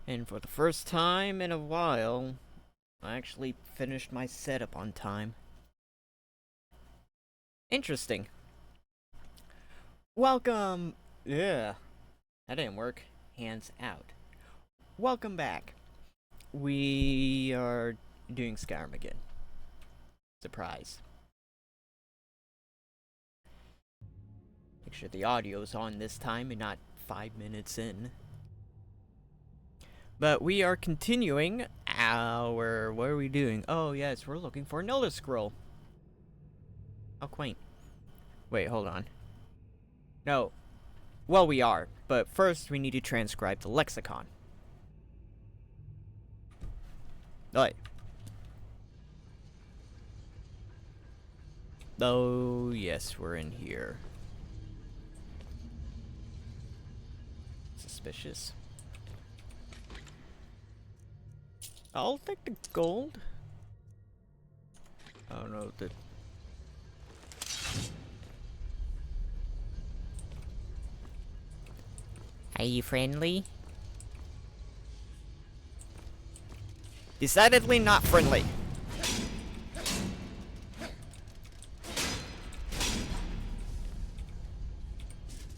And for the first time in a while, I actually finished my setup on time. Interesting. Welcome. Yeah, that didn't work. Hands out. Welcome back. We are doing Skyrim again. Surprise. Make sure the audio's on this time and not 5 minutes in. But we are continuing our... What are we doing? Oh, yes, we're looking for an Elder Scroll. How quaint. Wait, hold on. No. Well, we are, but first we need to transcribe the lexicon. Right. Oh, yes, we're in here. Suspicious. I'll take the gold. I don't know the... Are you friendly? Decidedly not friendly.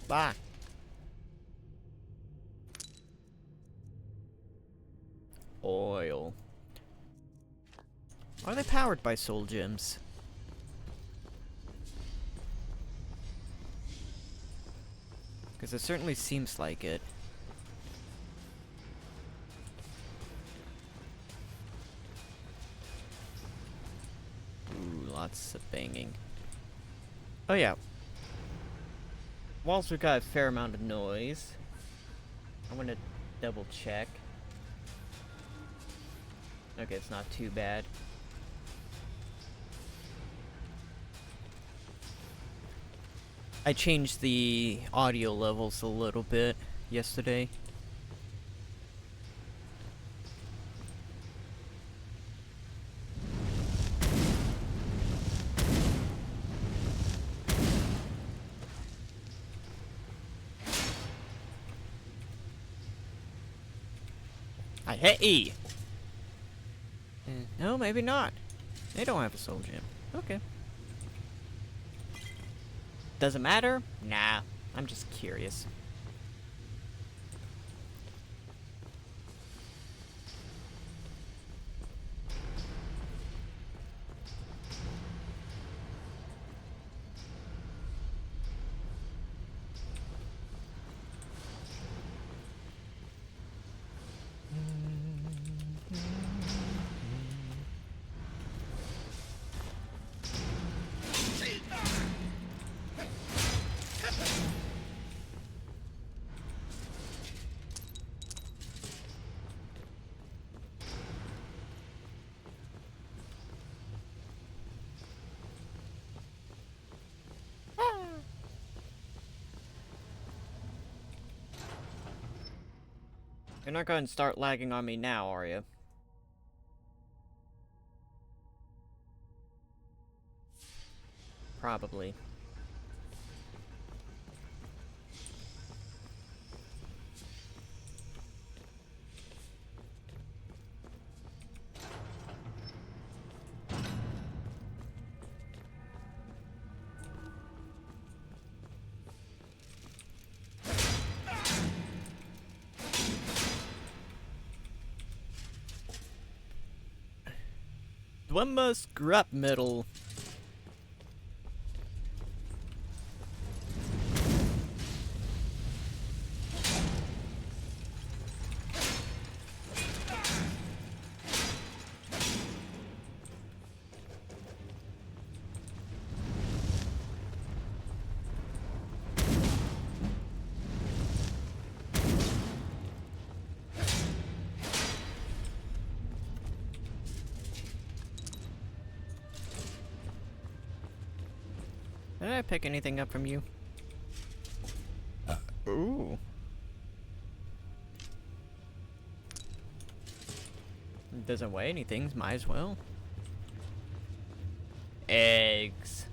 Bah. Oil. Are they powered by soul gems? Because it certainly seems like it. Ooh, lots of banging. Oh yeah. Whilst we've got a fair amount of noise, I'm gonna double check. Okay, it's not too bad. I changed the audio levels a little bit yesterday. I hit E! No, maybe not. They don't have a soul gem. Okay. Does it matter? Nah, I'm just curious. You're not going to start lagging on me now, are you? Probably. Dwemma scrap metal. Did I pick anything up from you? Ooh. Doesn't weigh anything, might as well. Eggs.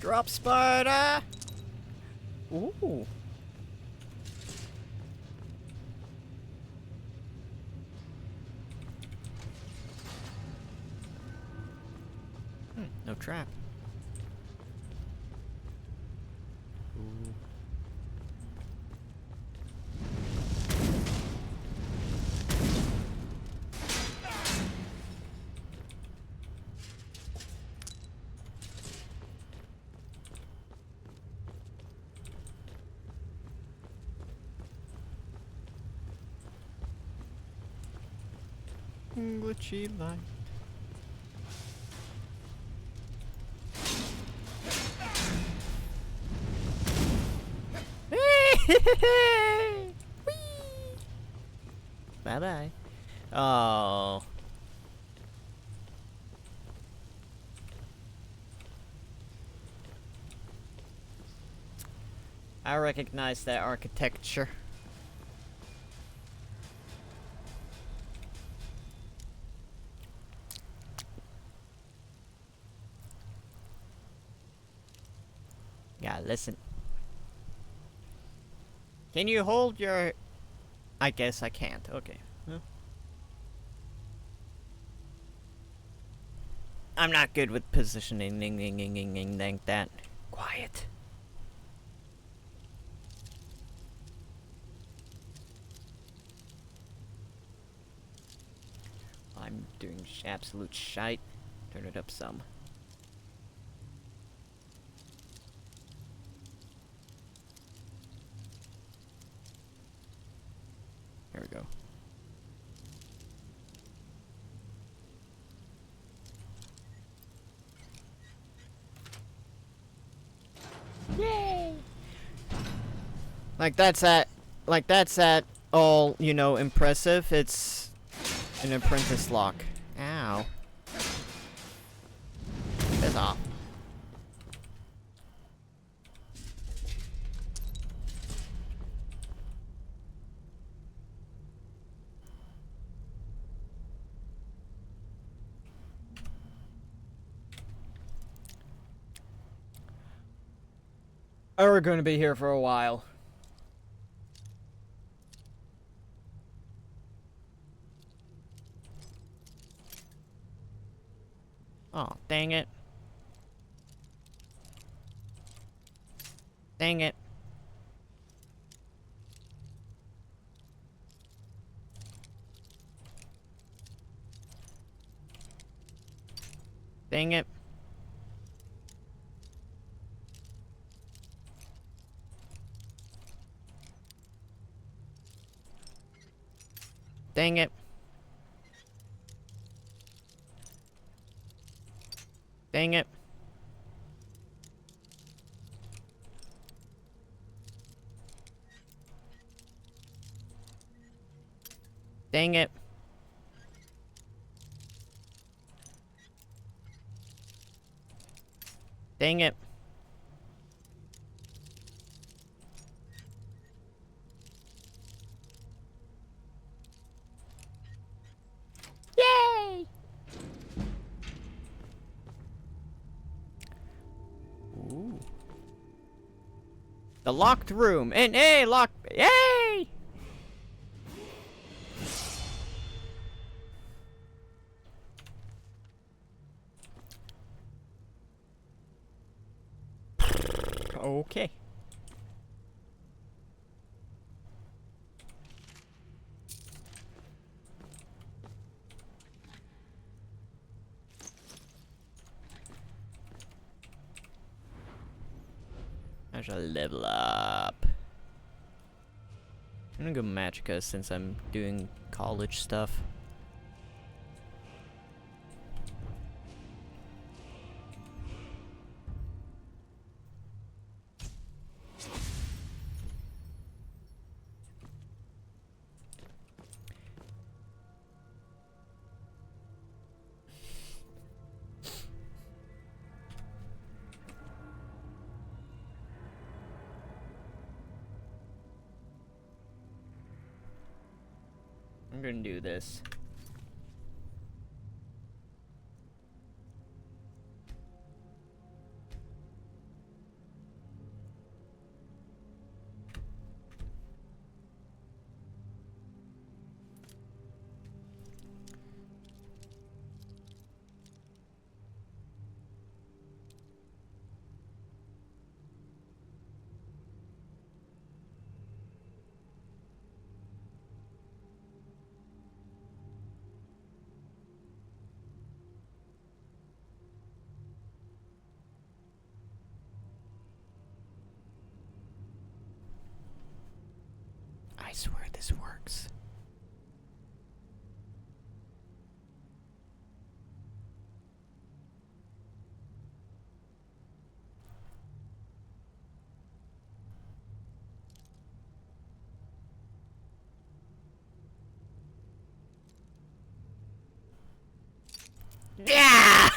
Drop spider! Ooh. No trap. Ooh. Glitchy light. Bye bye. Oh. I recognize that architecture. Yeah, listen. Can you hold your... I guess I can't. Okay. Well. I'm not good with positioning like that. Quiet. I'm doing absolute shite. Turn it up some. There we go. Yay! Like that's at all, you know, impressive. It's an apprentice lock. Ow. Piss off. Oh, we're gonna be here for a while. Oh, dang it. Dang it. Dang it. Dang it. Dang it. Dang it. Dang it. Yay! Ooh. The locked room. And hey, lock. Yay! Okay. I shall level up. I'm gonna go Magica since I'm doing college stuff. I'm gonna do this. I swear this works. Yeah!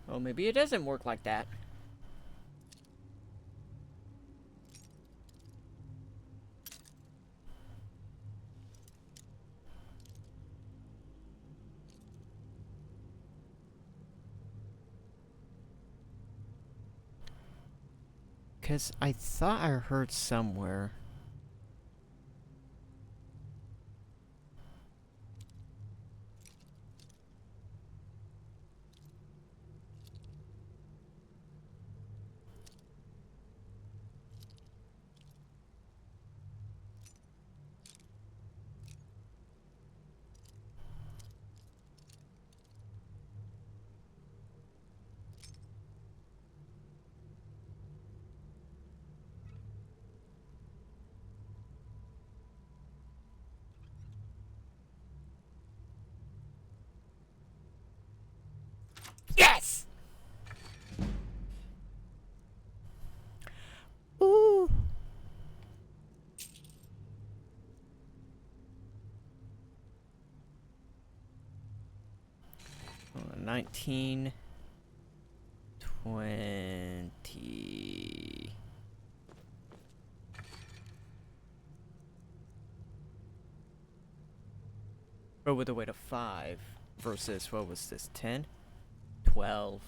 Well, maybe it doesn't work like that. Because I thought I heard somewhere. Yes! Ooh! 19, 20. Oh, with a weight of 5 versus, what was this, 10? 12.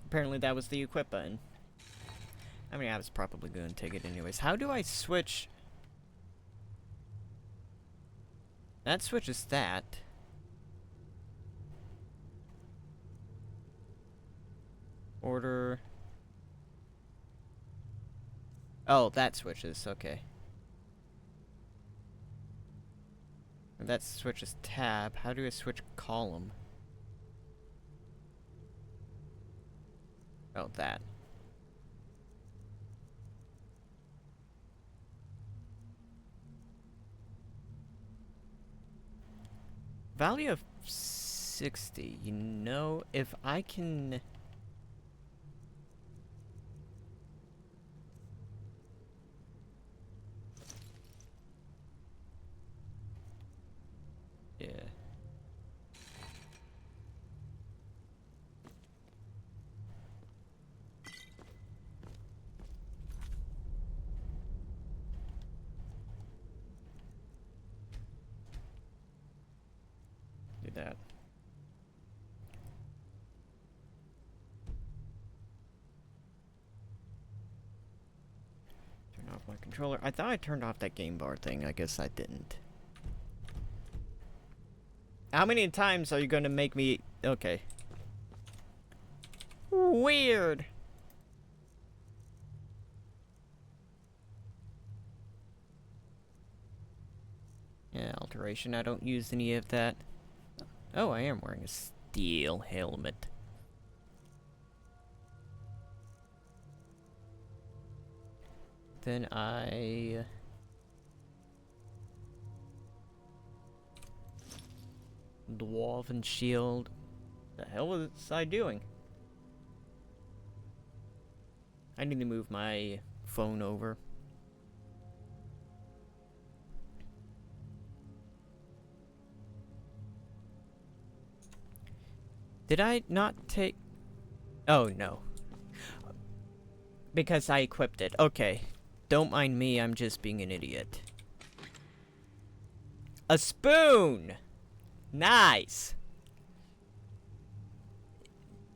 Apparently that was the equip button. I mean, I was probably going to take it anyways. How do I switch? That switches that. Order. Oh, that switches, okay. And that switches tab. How do I switch column? Oh, that. Value of 60. You know, if I can... Yeah. Do that. Turn off my controller. I thought I turned off that game bar thing. I guess I didn't. How many times are you gonna make me... Okay. Weird. Yeah, alteration. I don't use any of that. Oh, I am wearing a steel helmet. Then I... Dwarven shield. The hell was I doing? I need to move my phone over. Did I not take... Oh, no. Because I equipped it. Okay. Don't mind me, I'm just being an idiot. A spoon! Nice!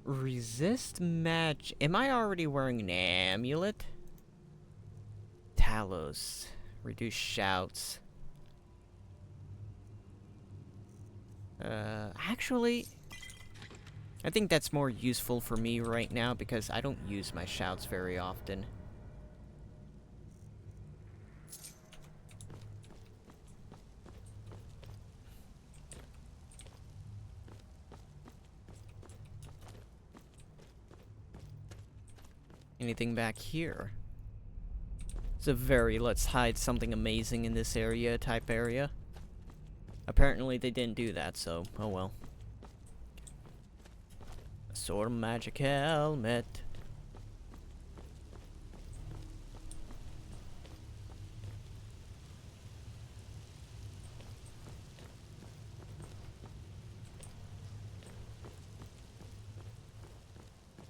Resist match. Am I already wearing an amulet? Talos. Reduce shouts. Actually... I think that's more useful for me right now because I don't use my shouts very often. Anything back here? It's a very let's hide something amazing in this area type area. Apparently they didn't do that, so oh well. A sword magic helmet.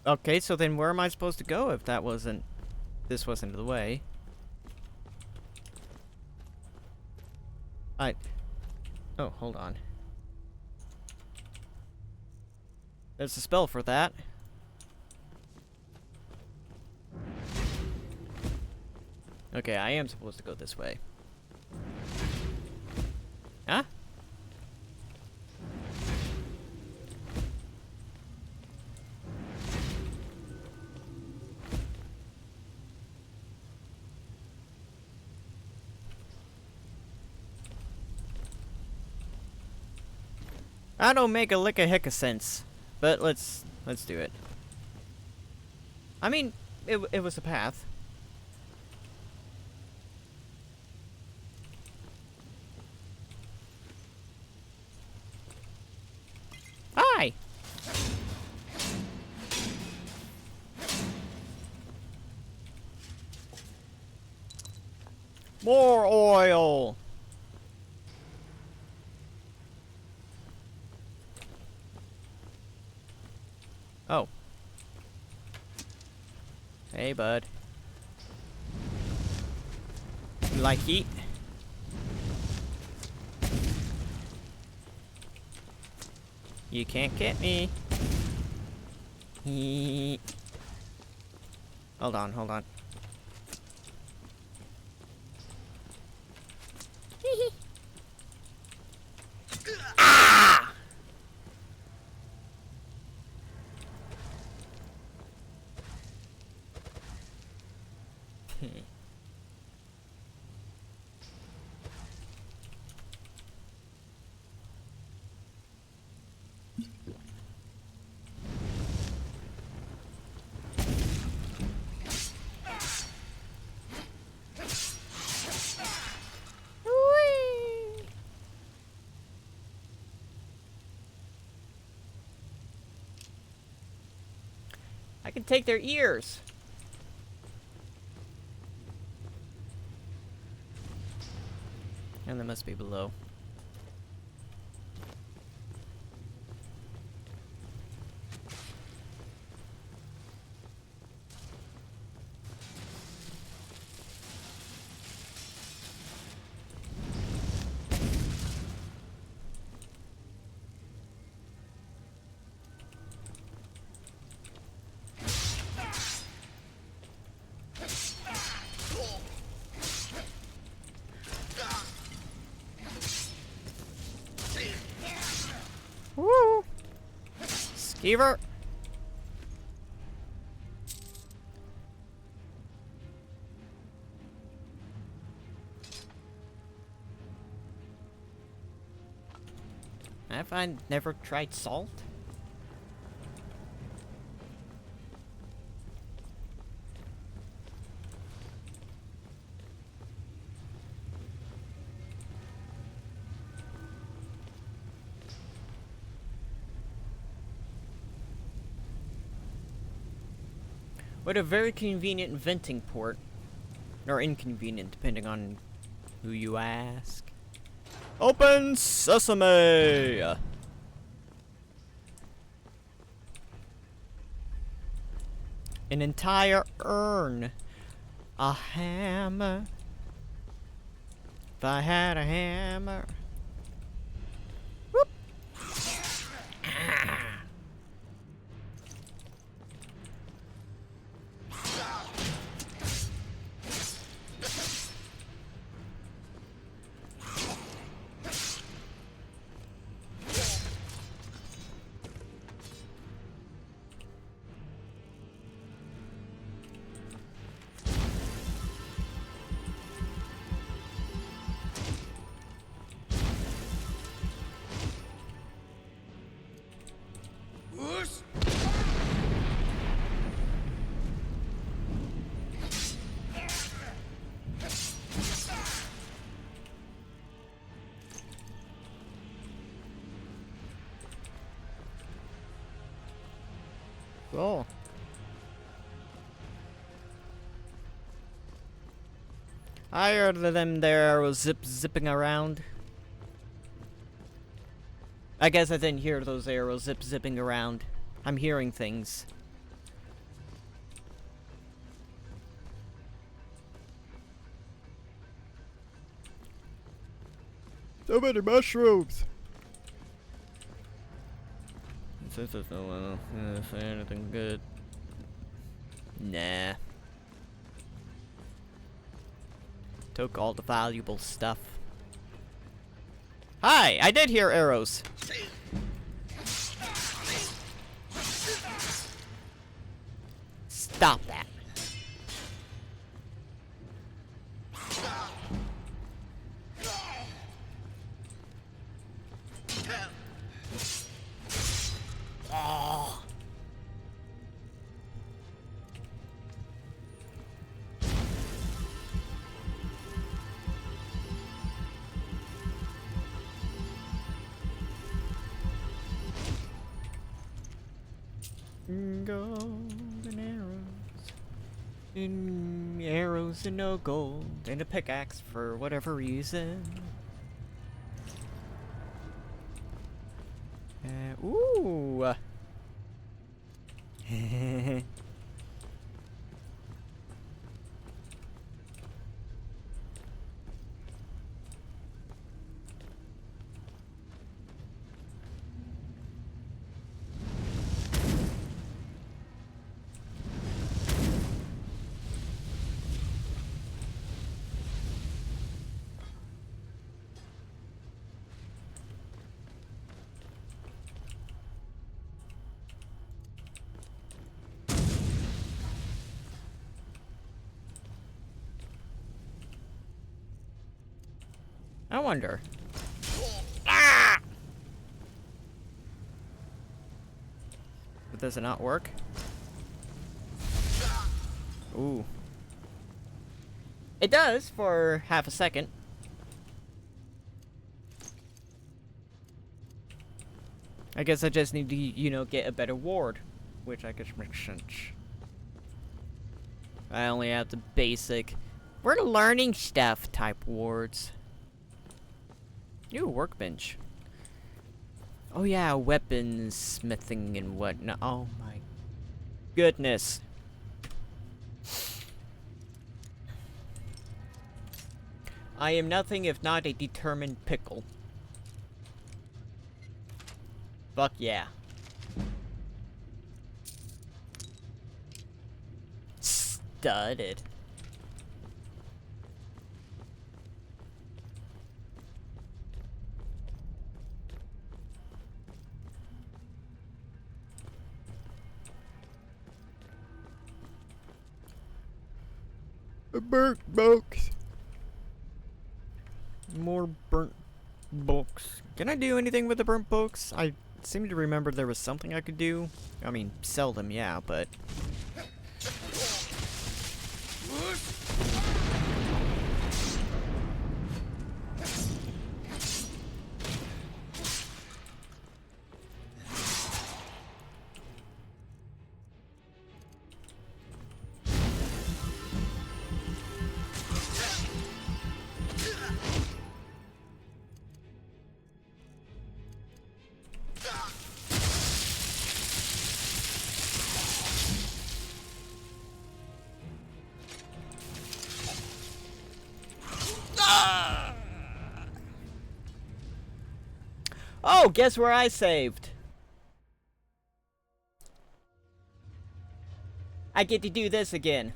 Okay, so then where am I supposed to go if that wasn't... this wasn't the way? Oh, hold on. There's a spell for that. Okay, I am supposed to go this way. Huh? I don't make a lick of heck of sense, but let's do it. I mean, it was a path. Hi. More oil. Oh. Hey, bud. You like heat? You can't get me. Hold on, hold on. Ah! I can take their ears. And they must be below. Woo! Skeever! Have I never tried salt? What a very convenient venting port. Or inconvenient, depending on who you ask. Open sesame! An entire urn. A hammer. If I had a hammer. Whoop. Ah. Cool. I heard them there arrows zipping around. I guess I didn't hear those arrows zipping around. I'm hearing things. So many mushrooms! This is no say anything good. Nah. Took all the valuable stuff. Hi! I did hear arrows! Stop that. Oh. Golden arrows and no gold, and a pickaxe for whatever reason. Ooh. I wonder. Ah! But does it not work? Ooh. It does for half a second. I guess I just need to, you know, get a better ward, which I guess makes sense. I only have the basic, we're learning stuff type wards. Ooh, workbench. Oh yeah, weapons smithing and whatnot. Oh my goodness. I am nothing if not a determined pickle. Fuck yeah. Studded. Burnt books. More burnt books. Can I do anything with the burnt books? I seem to remember there was something I could do. I mean, sell them, yeah, but... Oh, guess where I saved? I get to do this again.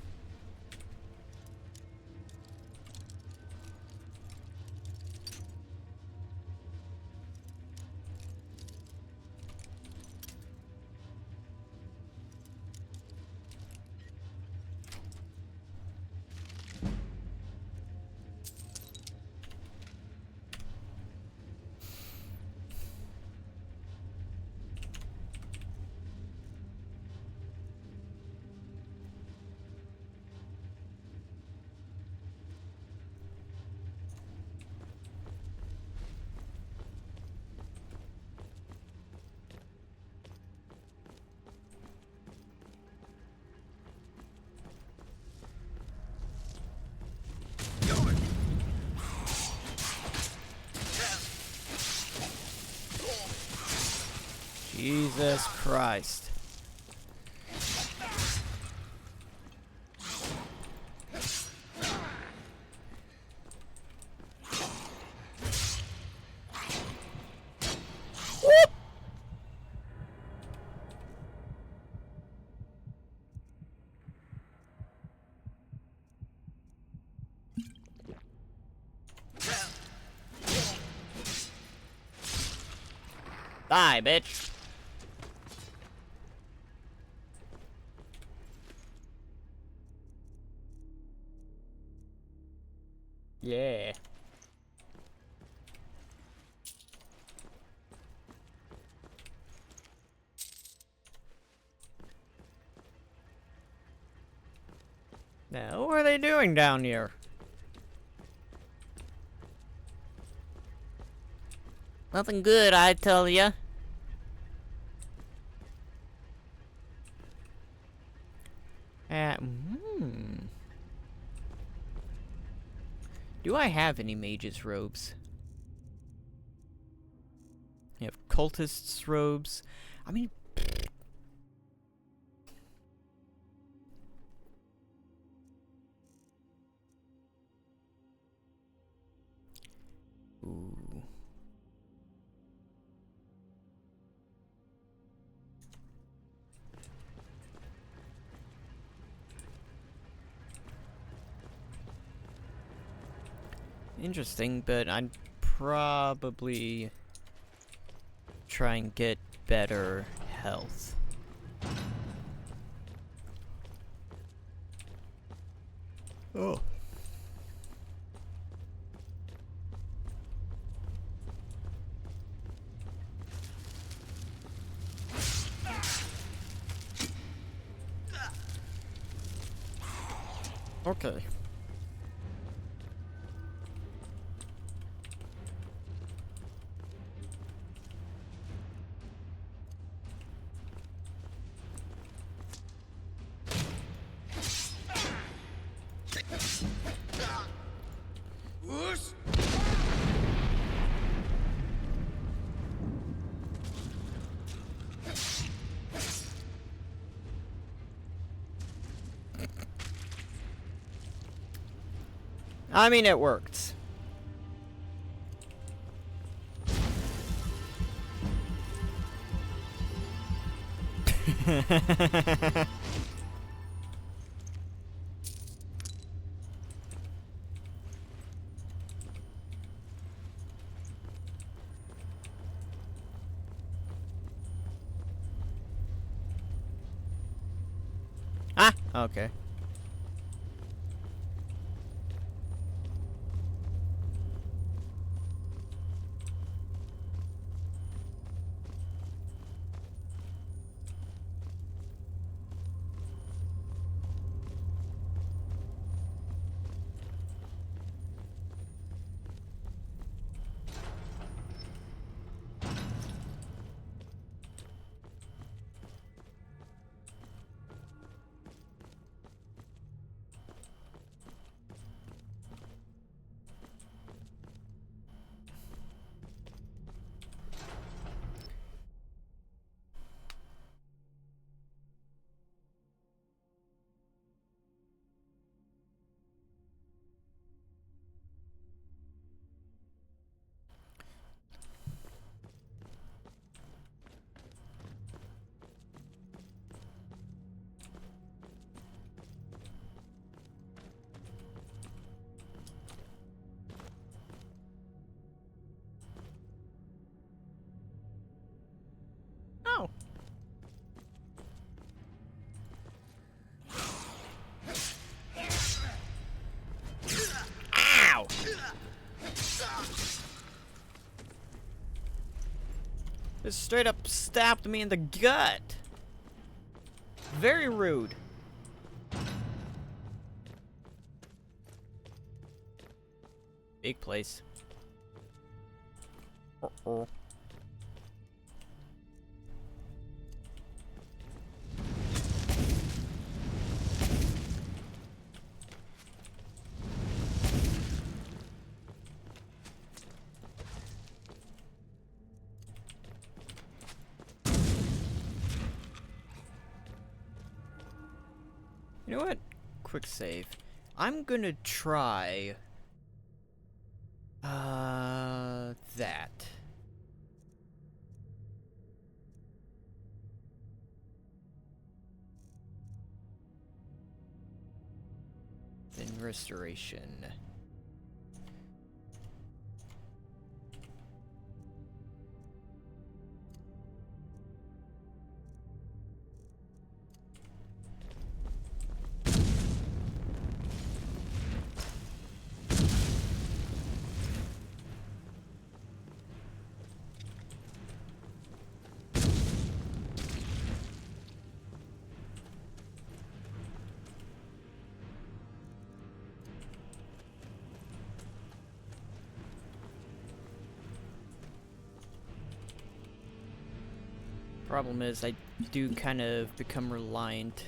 Jesus Christ. Die, bitch. Yeah. Now, what are they doing down here? Nothing good, I tell ya. Do I have any mage's robes? I have cultists' robes. I mean... Ooh. Interesting, but I'd probably try and get better health. Oh. Okay. I mean, it worked. Ah, okay. Just straight up stabbed me in the gut. Very rude. Big place. Uh-oh. You know what? Quick save. I'm gonna try that. Then restoration. Problem is, I do kind of become reliant.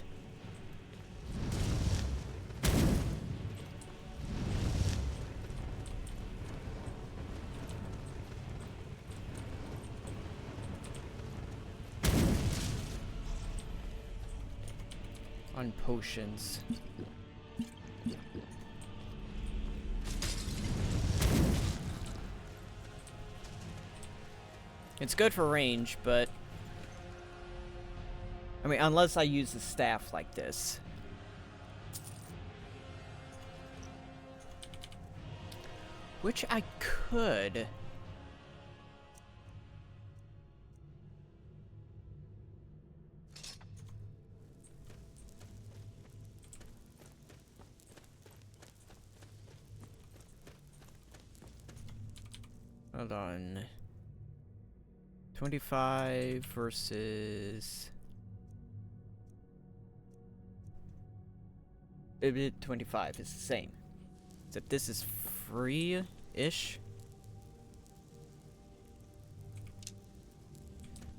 On potions. It's good for range, but I mean, unless I use the staff like this. Which I could. Hold on. 25 versus 25 is the same. Except this is free-ish.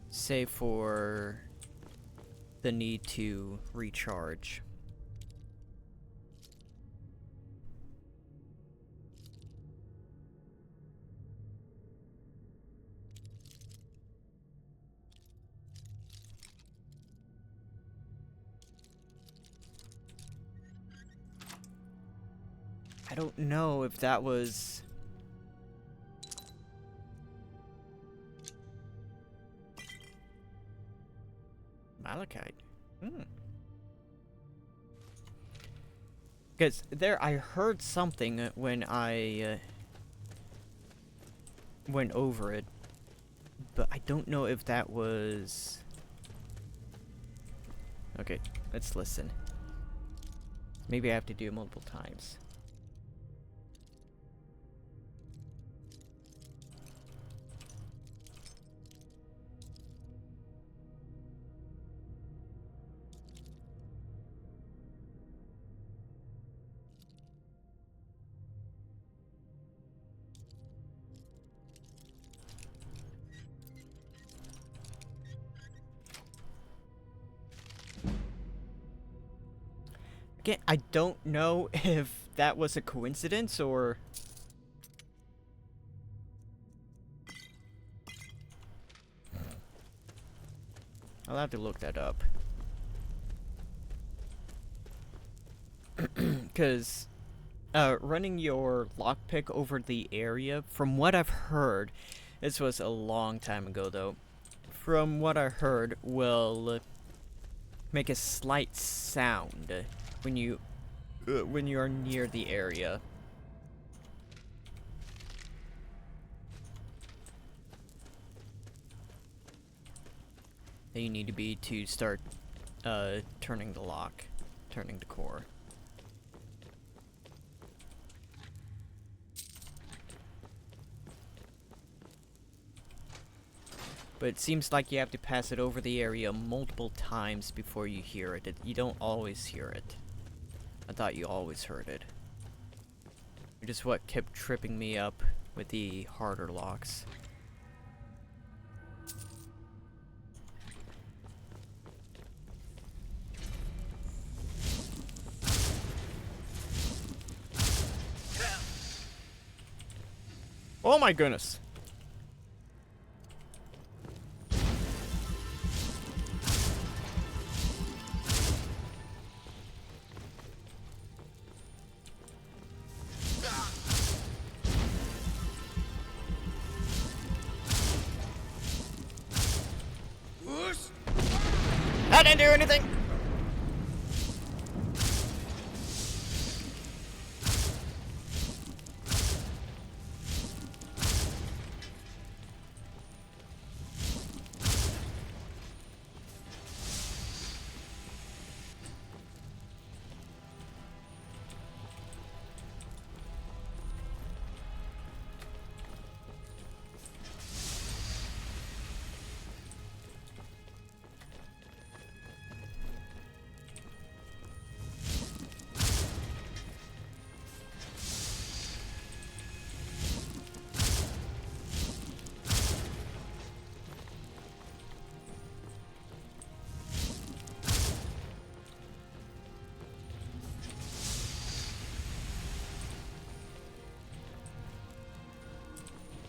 Save for the need to recharge. I don't know if that was... Malachite. Because there, I heard something when I went over it, but I don't know if that was... Okay, let's listen. Maybe I have to do it multiple times. Again, I don't know if that was a coincidence or... I'll have to look that up. Because running your lockpick over the area, from what I've heard, this was a long time ago though, from what I heard, will make a slight sound when you are near the area. That you need to be to start turning the lock, turning the core. But it seems like you have to pass it over the area multiple times before you hear it. You don't always hear it. I thought you always heard it. Which is what kept tripping me up with the harder locks. Oh my goodness. I didn't do anything.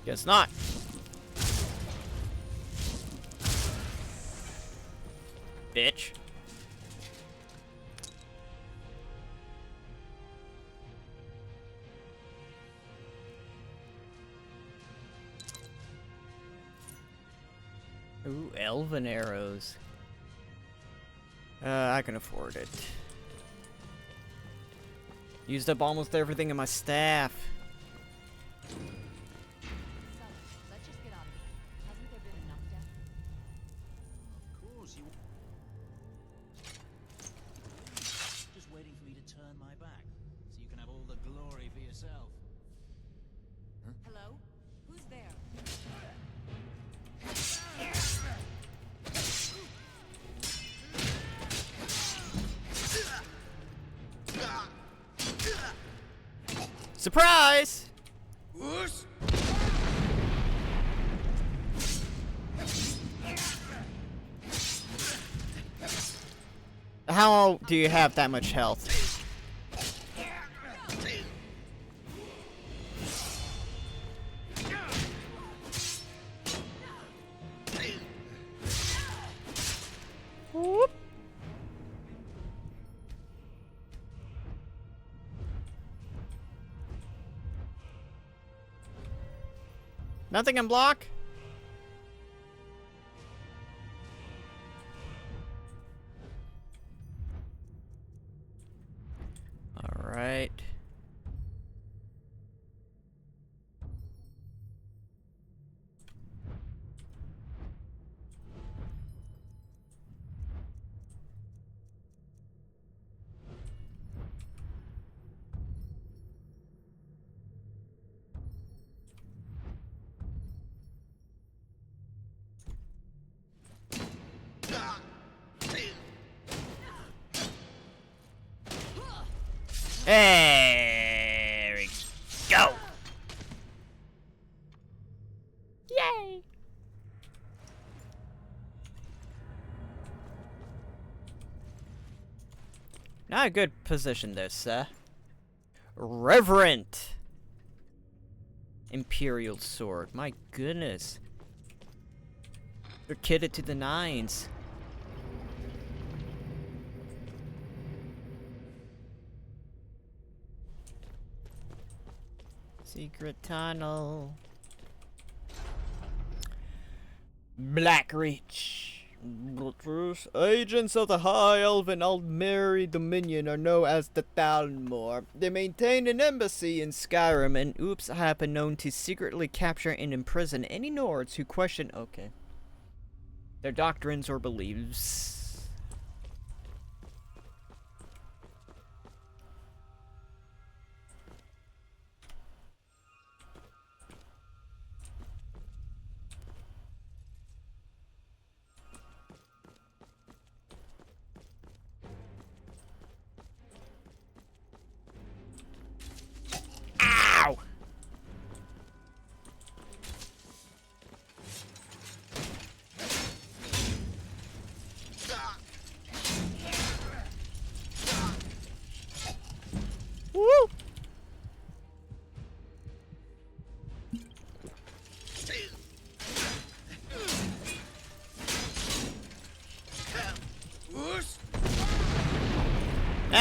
Guess not. Bitch. Ooh, elven arrows. I can afford it. Used up almost everything in my staff. Let's just get on with it. Hasn't there been enough death? Of course, you... Just waiting for me to turn my back, so you can have all the glory for yourself. Hello? Who's there? Surprise! How do you have that much health? Whoop. Nothing can block? Alright. There we go. Yay. Not a good position this, Reverent Imperial Sword. My goodness. They're kitted to the nines. Secret tunnel. Blackreach. Agents of the High Elven Aldmeri Dominion are known as the Thalmor. They maintain an embassy in Skyrim and oops have been known to secretly capture and imprison any Nords who question their doctrines or beliefs.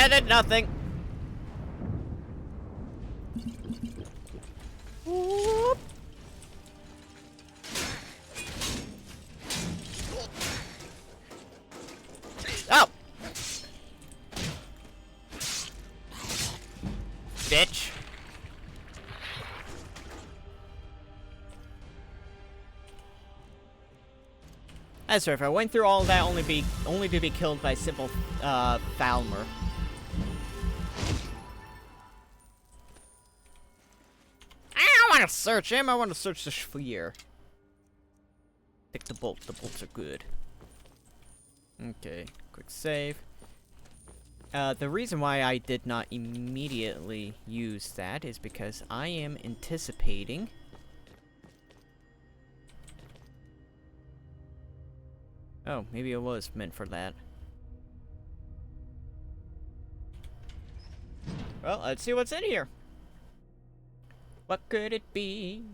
That did nothing. Whoop. Oh! Bitch. That's right, if I went through all that only to be killed by simple Falmer. I don't want to search him, I want to search the sphere. Pick the bolt, the bolts are good. Okay, quick save. The reason why I did not immediately use that is because I am anticipating... Oh, maybe it was meant for that. Well, let's see what's in here. What could it be?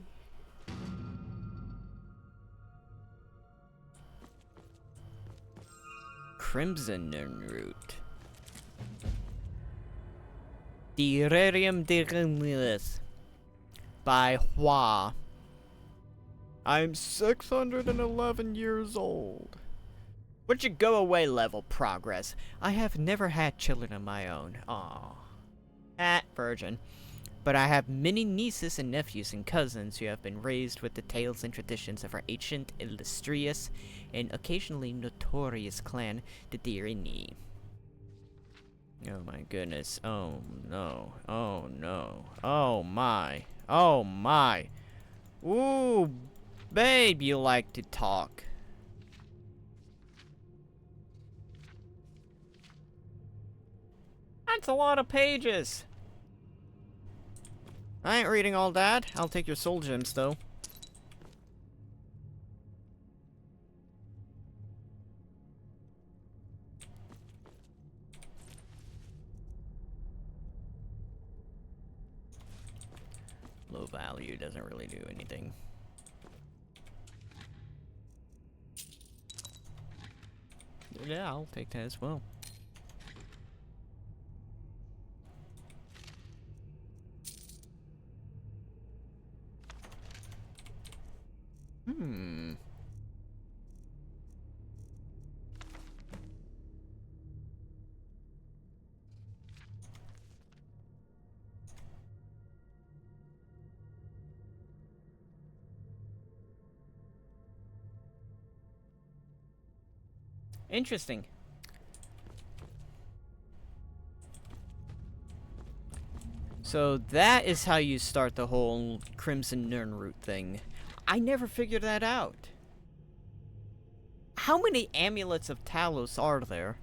Crimson Root. Delirium Dirimus by Hua. I'm 611 years old. Would you go away, level progress? I have never had children of my own. Aww. Virgin. But I have many nieces and nephews and cousins who have been raised with the tales and traditions of our ancient, illustrious, and occasionally notorious clan, the Dirini. Oh my goodness. Oh no. Oh no. Oh my. Oh my. Ooh, babe, you like to talk. That's a lot of pages. I ain't reading all that. I'll take your soul gems, though. Low value doesn't really do anything. Yeah, I'll take that as well. Interesting. So that is how you start the whole Crimson Nirnroot thing. I never figured that out. How many amulets of Talos are there?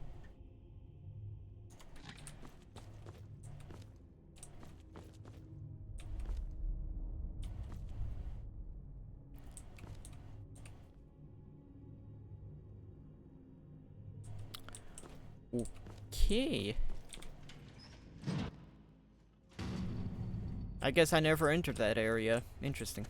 Okay. I guess I never entered that area. Interesting.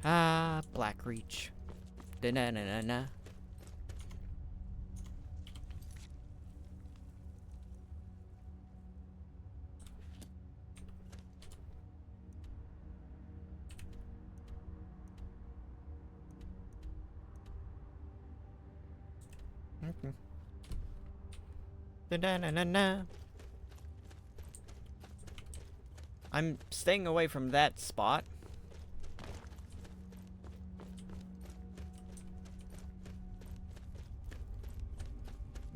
Ah, Black Reach. Da-na-na-na-na. Okay. Da-na-na-na-na. I'm staying away from that spot.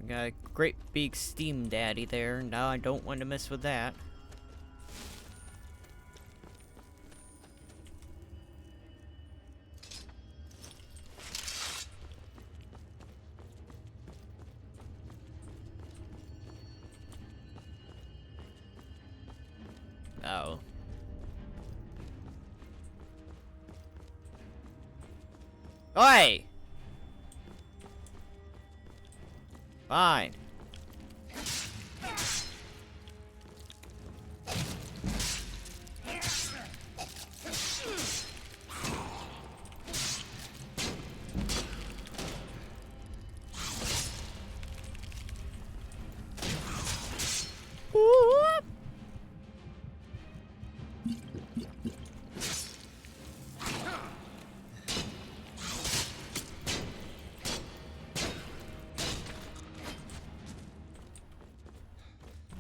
We got a great big steam daddy there. No, I don't want to mess with that. Oh. Oi! Fine.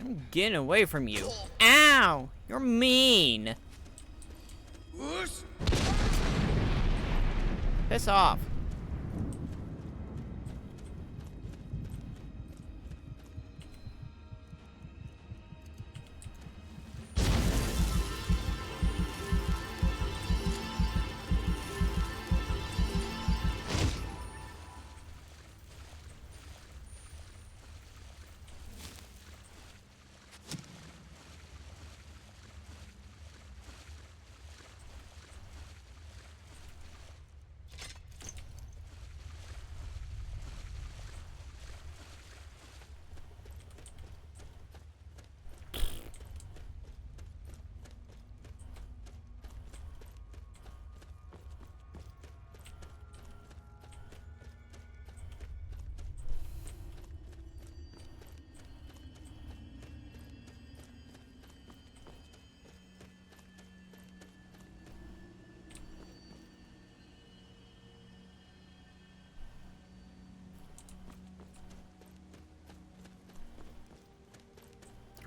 I'm getting away from you. Ow! You're mean. Piss off.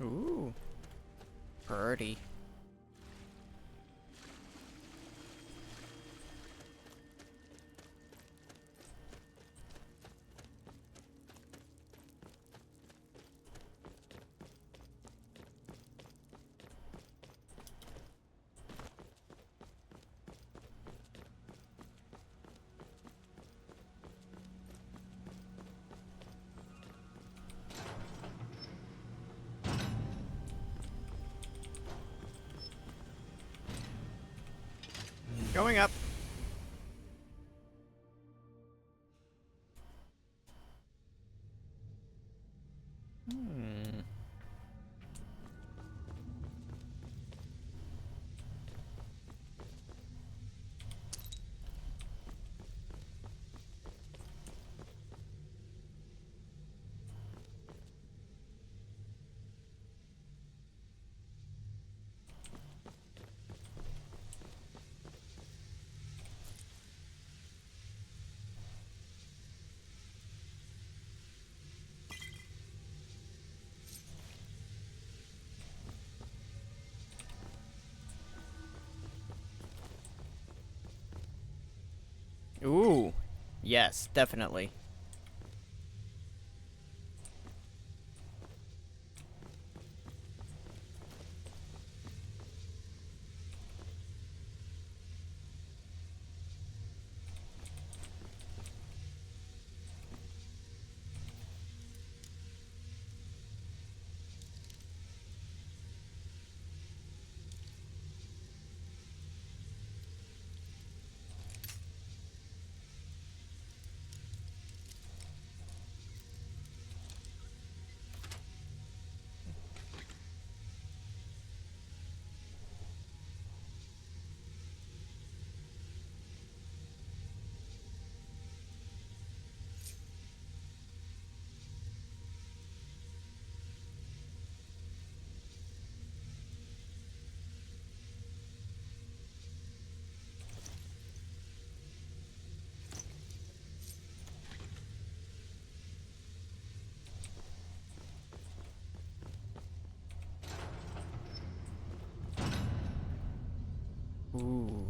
Ooh. Pretty. Going up. Hmm. Ooh. Yes, definitely. Ooh.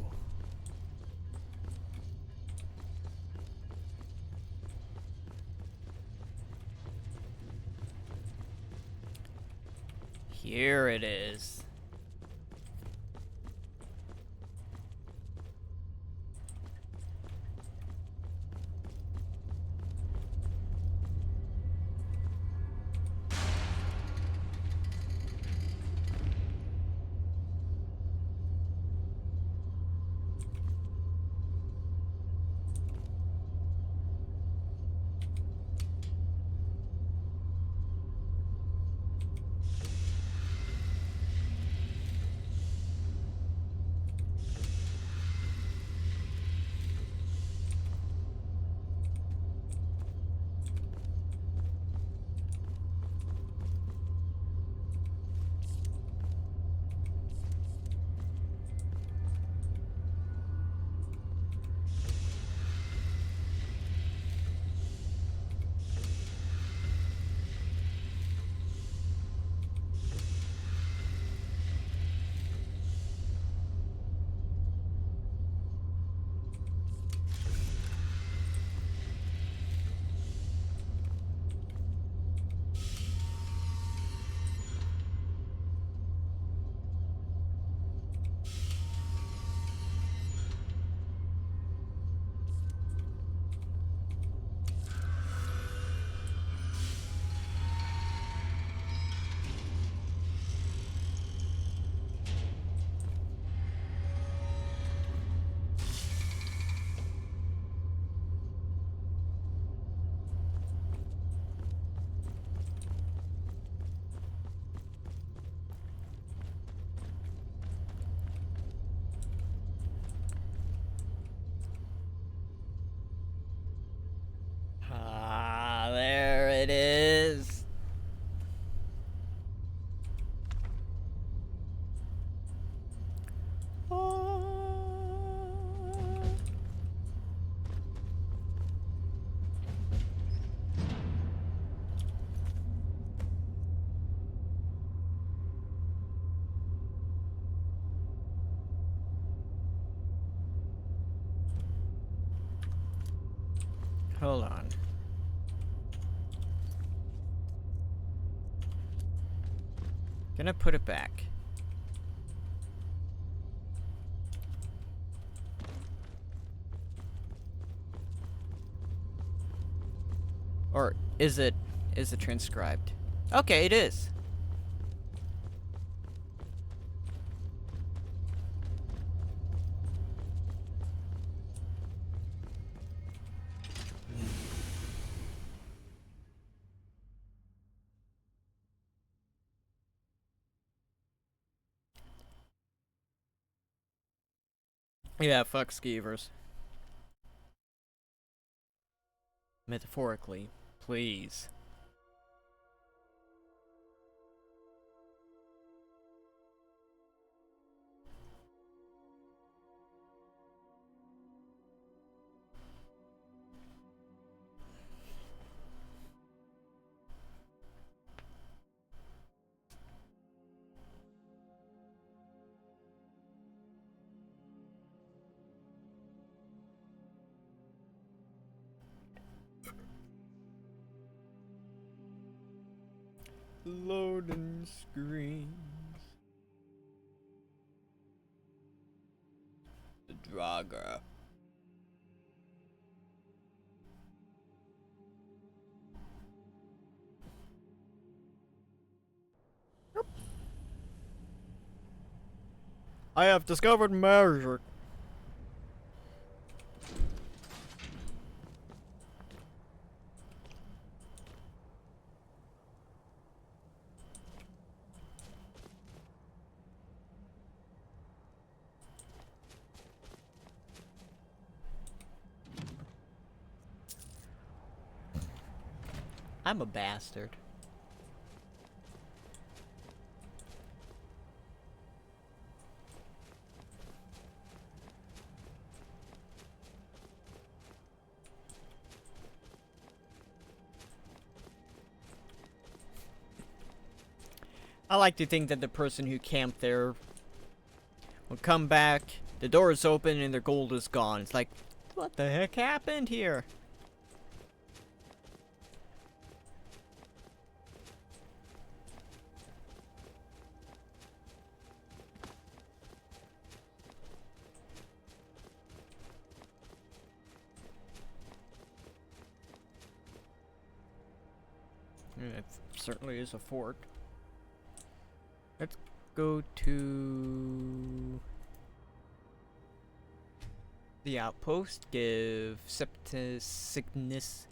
Here it is. Hold on. Gonna put it back. Or is it transcribed? Okay, it is. Yeah, fuck skeevers. Metaphorically, please. Loading screens. The Draga. I have discovered magic. I'm a bastard. I like to think that the person who camped there will come back, the door is open, and their gold is gone. It's like, what the heck happened here? Yeah, it certainly is a fort. Let's go to the outpost. Give Septus Cygnus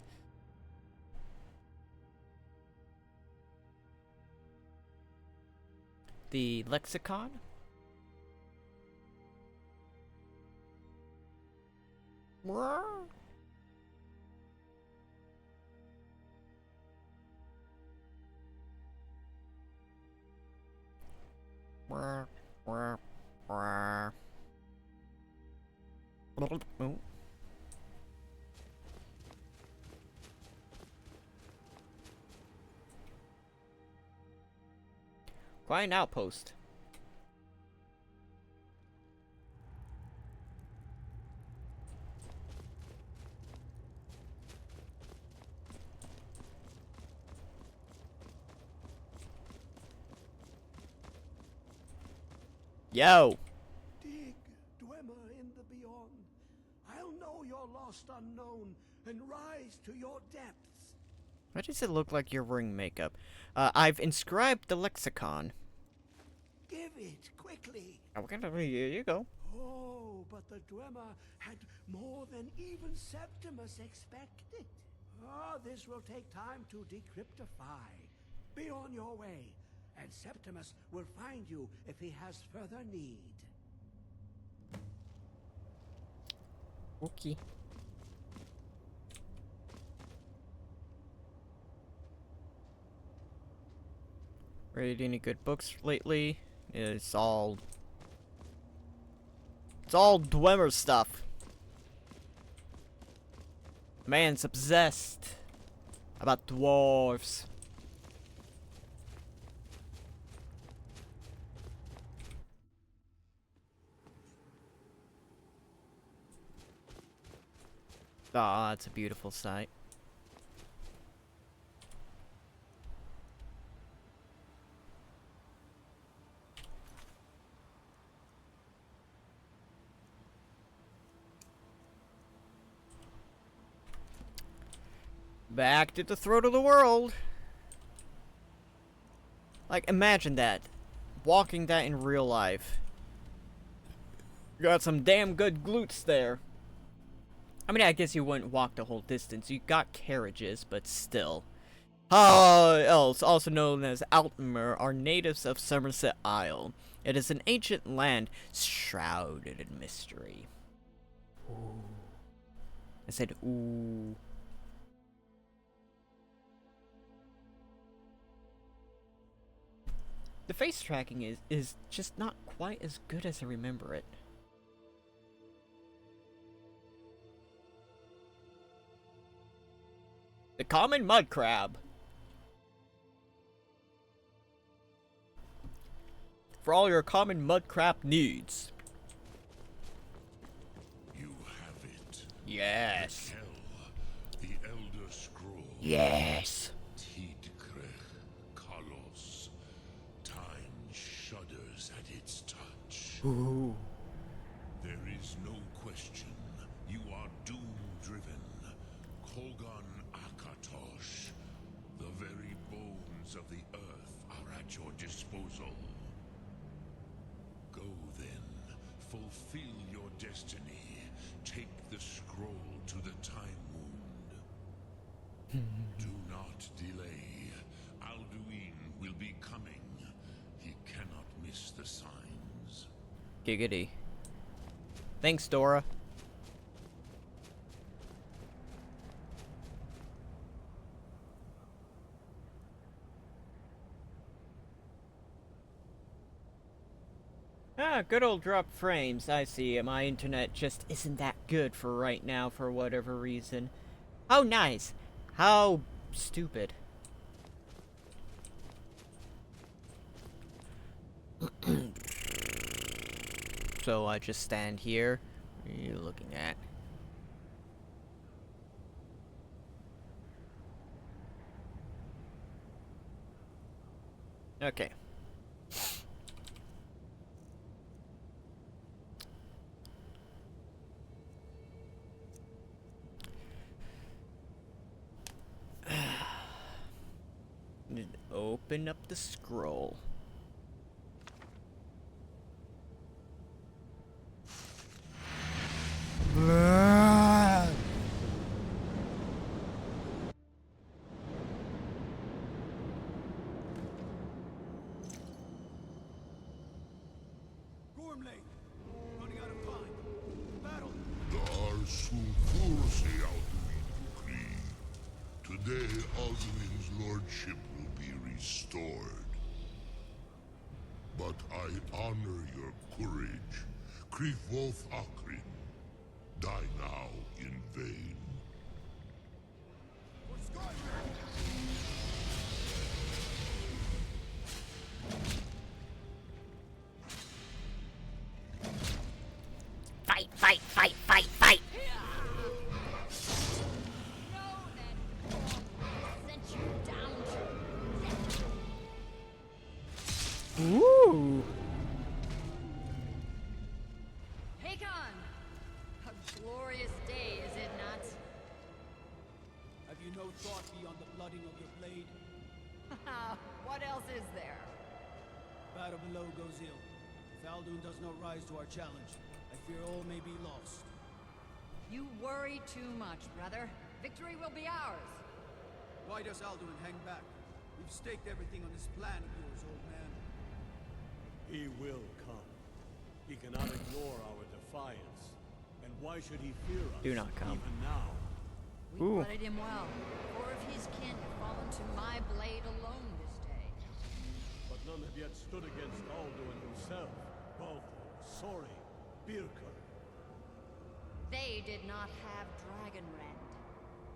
the lexicon. Oh. Quite an outpost. Yo! Dig, Dwemer in the beyond. I'll know your lost unknown and rise to your depths. Why does it look like you're wearing makeup? I've inscribed the lexicon. Give it quickly. Okay, here you go. Oh, but the Dwemer had more than even Septimus expected. Ah, this will take time to decryptify. Be on your way, and Septimus will find you if he has further need. Okay. Read any good books lately? It's all Dwemer stuff. Man's obsessed about dwarves. Ah, it's a beautiful sight. Back to the throat of the world. Like, imagine that. Walking that in real life. Got some damn good glutes there. I mean, I guess you wouldn't walk the whole distance. You got carriages, but still. Else, also known as Altmer, are natives of Somerset Isle. It is an ancient land shrouded in mystery. Ooh. I said, ooh. The face tracking is just not quite as good as I remember it. The common mud crab. For all your common mud crab needs. You have it. Yes. The Elder Scroll. Yes. Tidkrech Kalos. Time shudders at its touch. Ooh. There is no question. You are doom-driven. Kogan Akatosh. The very bones of the earth are at your disposal. Go then. Fulfill your destiny. Take the scroll to the Time Wound. Do not delay. Alduin will be coming. He cannot miss the signs. Giggity. Thanks, Dora. Ah, good old drop frames. I see. My internet just isn't that good for right now for whatever reason. How nice. How stupid. So I just stand here. What are you looking at? Okay. Open up the scroll. Gormley, running out of time. Battle. Dar Sulfurse Alduin Vukri. Today Alduin's lordship will be restored. But I honor your courage. Krifwolf Akrin. Die now in vain. For Skyrim. Fight, fight, fight, fight, fight! Know that Gorm sent you down to death. Ooh! Hakon! A glorious day, is it not? Have you no thought beyond the blooding of your blade? What else is there? Battle below goes ill. If Alduin does not rise to our challenge, I fear all may be lost. You worry too much, brother. Victory will be ours. Why does Alduin hang back? We've staked everything on this plan of yours, old man. He will come. He cannot ignore our defiance. And why should he fear us? Do not come. Even now. We Ooh. blooded him well. Four of his kin have fallen to my blade alone this day. But none have yet stood against Alduin himself. Baldur, Sori, Birka. They did not have Dragonrend.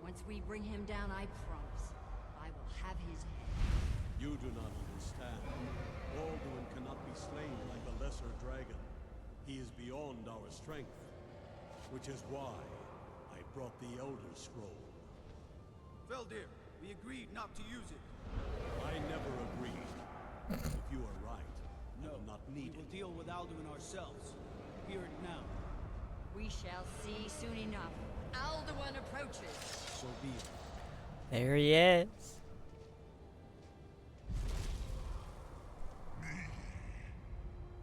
Once we bring him down, I promise, I will have his head. You do not understand. Alduin cannot be slain like a lesser dragon. He is beyond our strength. Which is why I brought the Elder Scroll. Feldir, we agreed not to use it. I never agreed. If you are right, I will not We need will it. deal with Alduin ourselves. Hear it now. We shall see soon enough. Alduin approaches. So be it. There he is.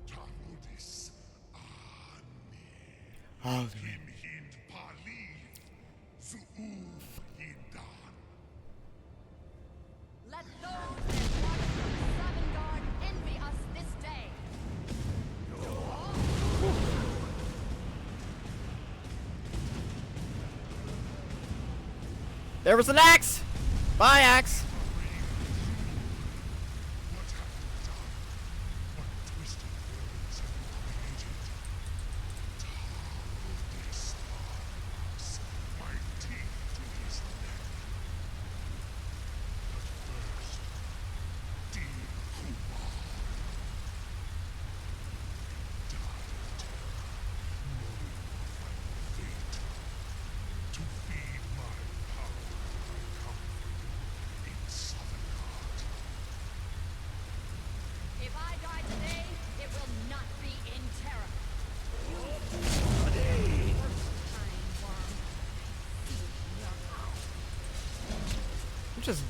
Tarodis Ani. Oh, Himhind Paliv. Zu'u Yindan. Let those that watch from the Southern Guard envy us this day. there was an axe. Bye, axe. What have you done? What twisted worlds have you created? Tarodis Arms. My teeth to his neck. But first, dear Kumar. Died, knowing your final fate. To feed my power, I come for you in Sovngarde. If I die today, it will not be in terror. Time worm. I'm just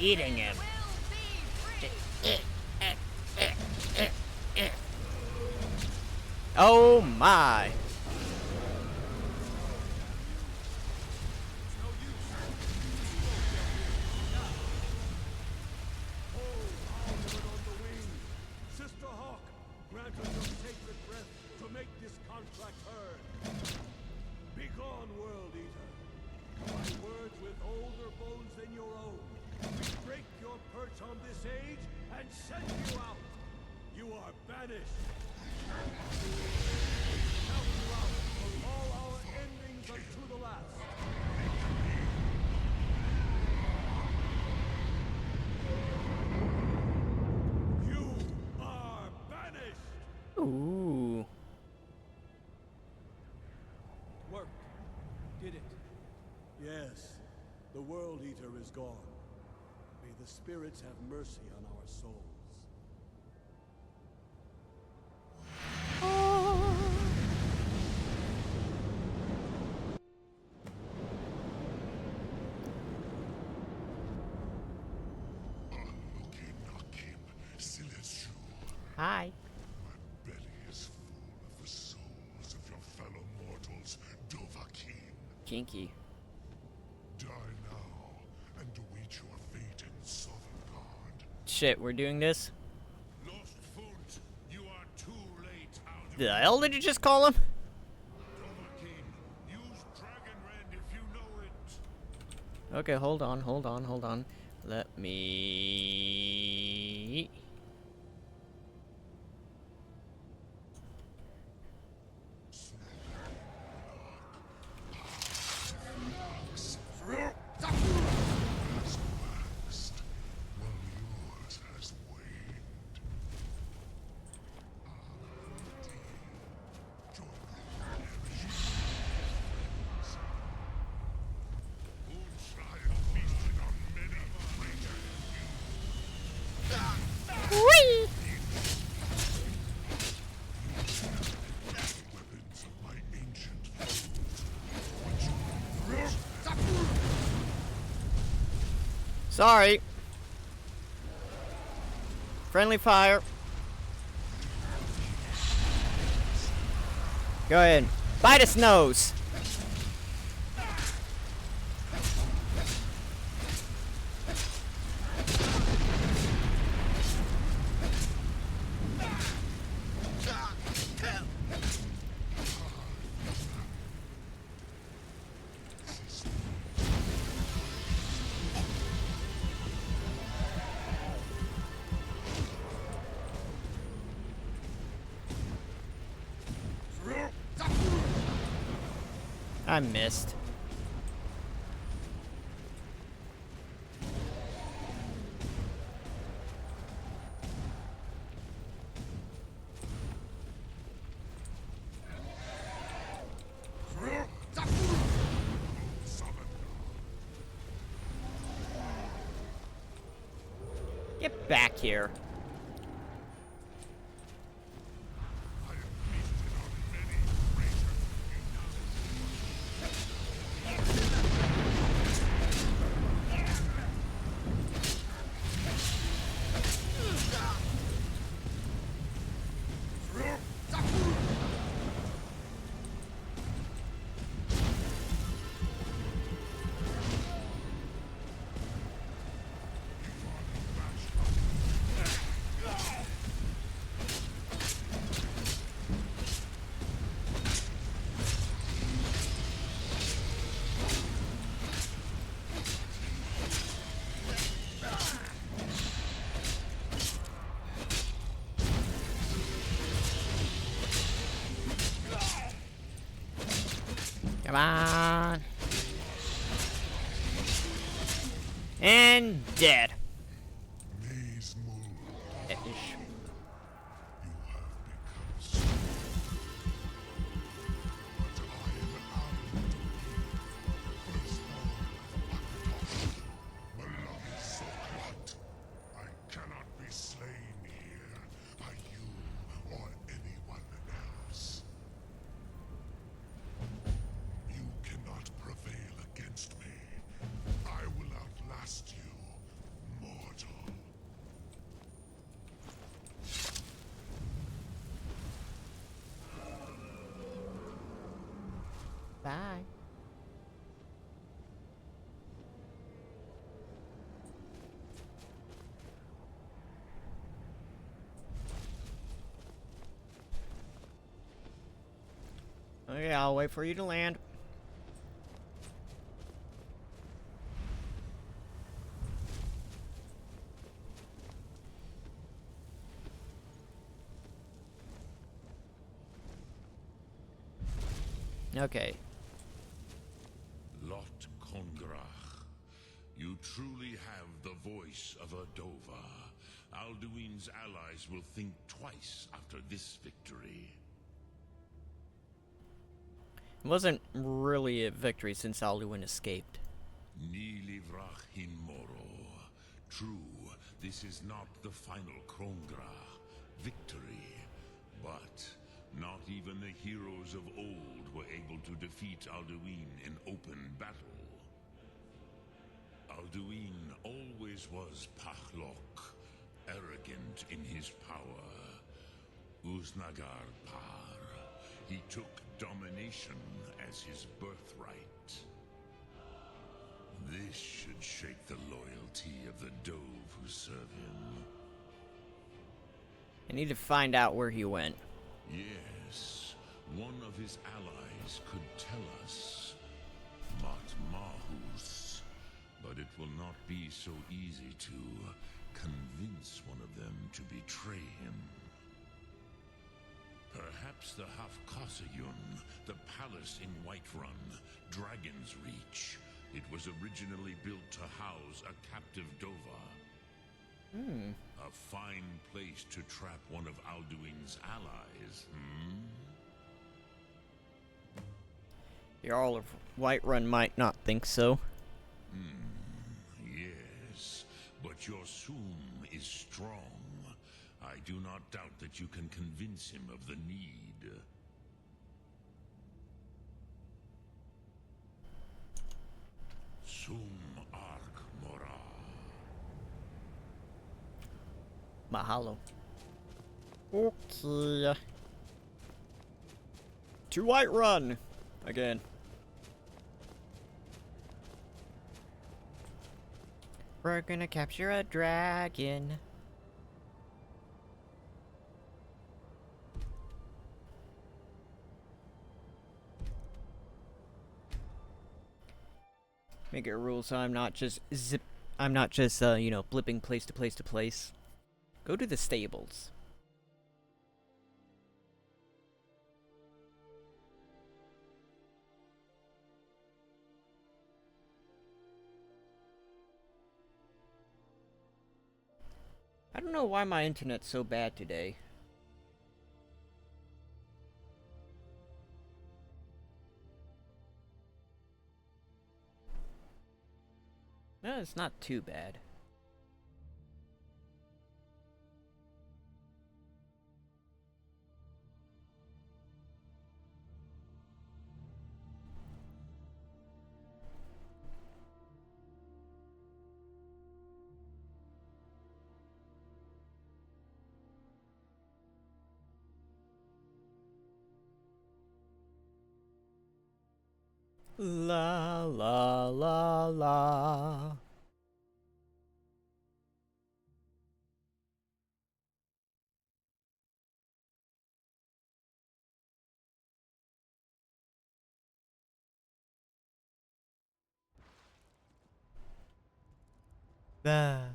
eating him. Will be free. Oh my. Alduin on the wing! Sister Hawk, grant us your sacred breath to make this contract heard. Begone, World Eater. My words with older bones than your own. We break your perch on this age and send you out. You are banished. Count you out from all our endings unto the last. You are banished! Ooh. Worked. Did it. Yes, the World Eater is gone. May the spirits have mercy on our souls. Aluki-Nakim Silesur. Hi. My belly is full of the souls of your fellow mortals, Dovahkiin. Kinky. Die now and await your fate in Sovngarde. Shit, we're doing this? Lost Foot, you are too late, Alduin. The hell did you just call him? Dovahkiin, use Dragon Rend if you know it. Okay, hold on. Let me... Has waxed, while yours has waned. Join Moonshine feasted on many greater weapons of my ancient foes. Sorry. Friendly fire. Go ahead. Bite his nose. I missed. back here. I have feasted on many greater Come on. And dead. Maze Moon, Ish. you have become strong. But I am armed. Firstborn of Akatosh, beloved Sokrat. I cannot be slain here by you or anyone else. You cannot prevail against me. I will outlast you, mortal. Bye. Okay, I'll wait for you to land. Okay. Lot Kongrach, you truly have the voice of a Dova. Alduin's allies will think twice after this victory. It wasn't really a victory since Alduin escaped. Ni livrach hin moro. True, this is not the final Kongrach victory, but not even the heroes of old were able to defeat Alduin in open battle. Alduin always was Pachlok, arrogant in his power. Uznagar Par, he took domination as his birthright. This should shake the loyalty of the Dove who serve him. I need to find out where he went. Yes, one of his allies could tell us. Mat Mahus. But it will not be so easy to convince one of them to betray him. Perhaps the Hafkasayun, the palace in Whiterun, Dragon's Reach. It was originally built to house a captive Dova. A fine place to trap one of Alduin's allies, The Jarl of Whiterun might not think so. Yes, but your Sum is strong. I do not doubt that you can convince him of the need. Sum Ark Mora. Mahalo. Okay. To Whiterun! Again. We're gonna capture a dragon. Make it a rule so I'm not just you know, blipping place to place to place. Go to the stables. I don't know why my internet's so bad today. No, it's not too bad. La la la la. Ah.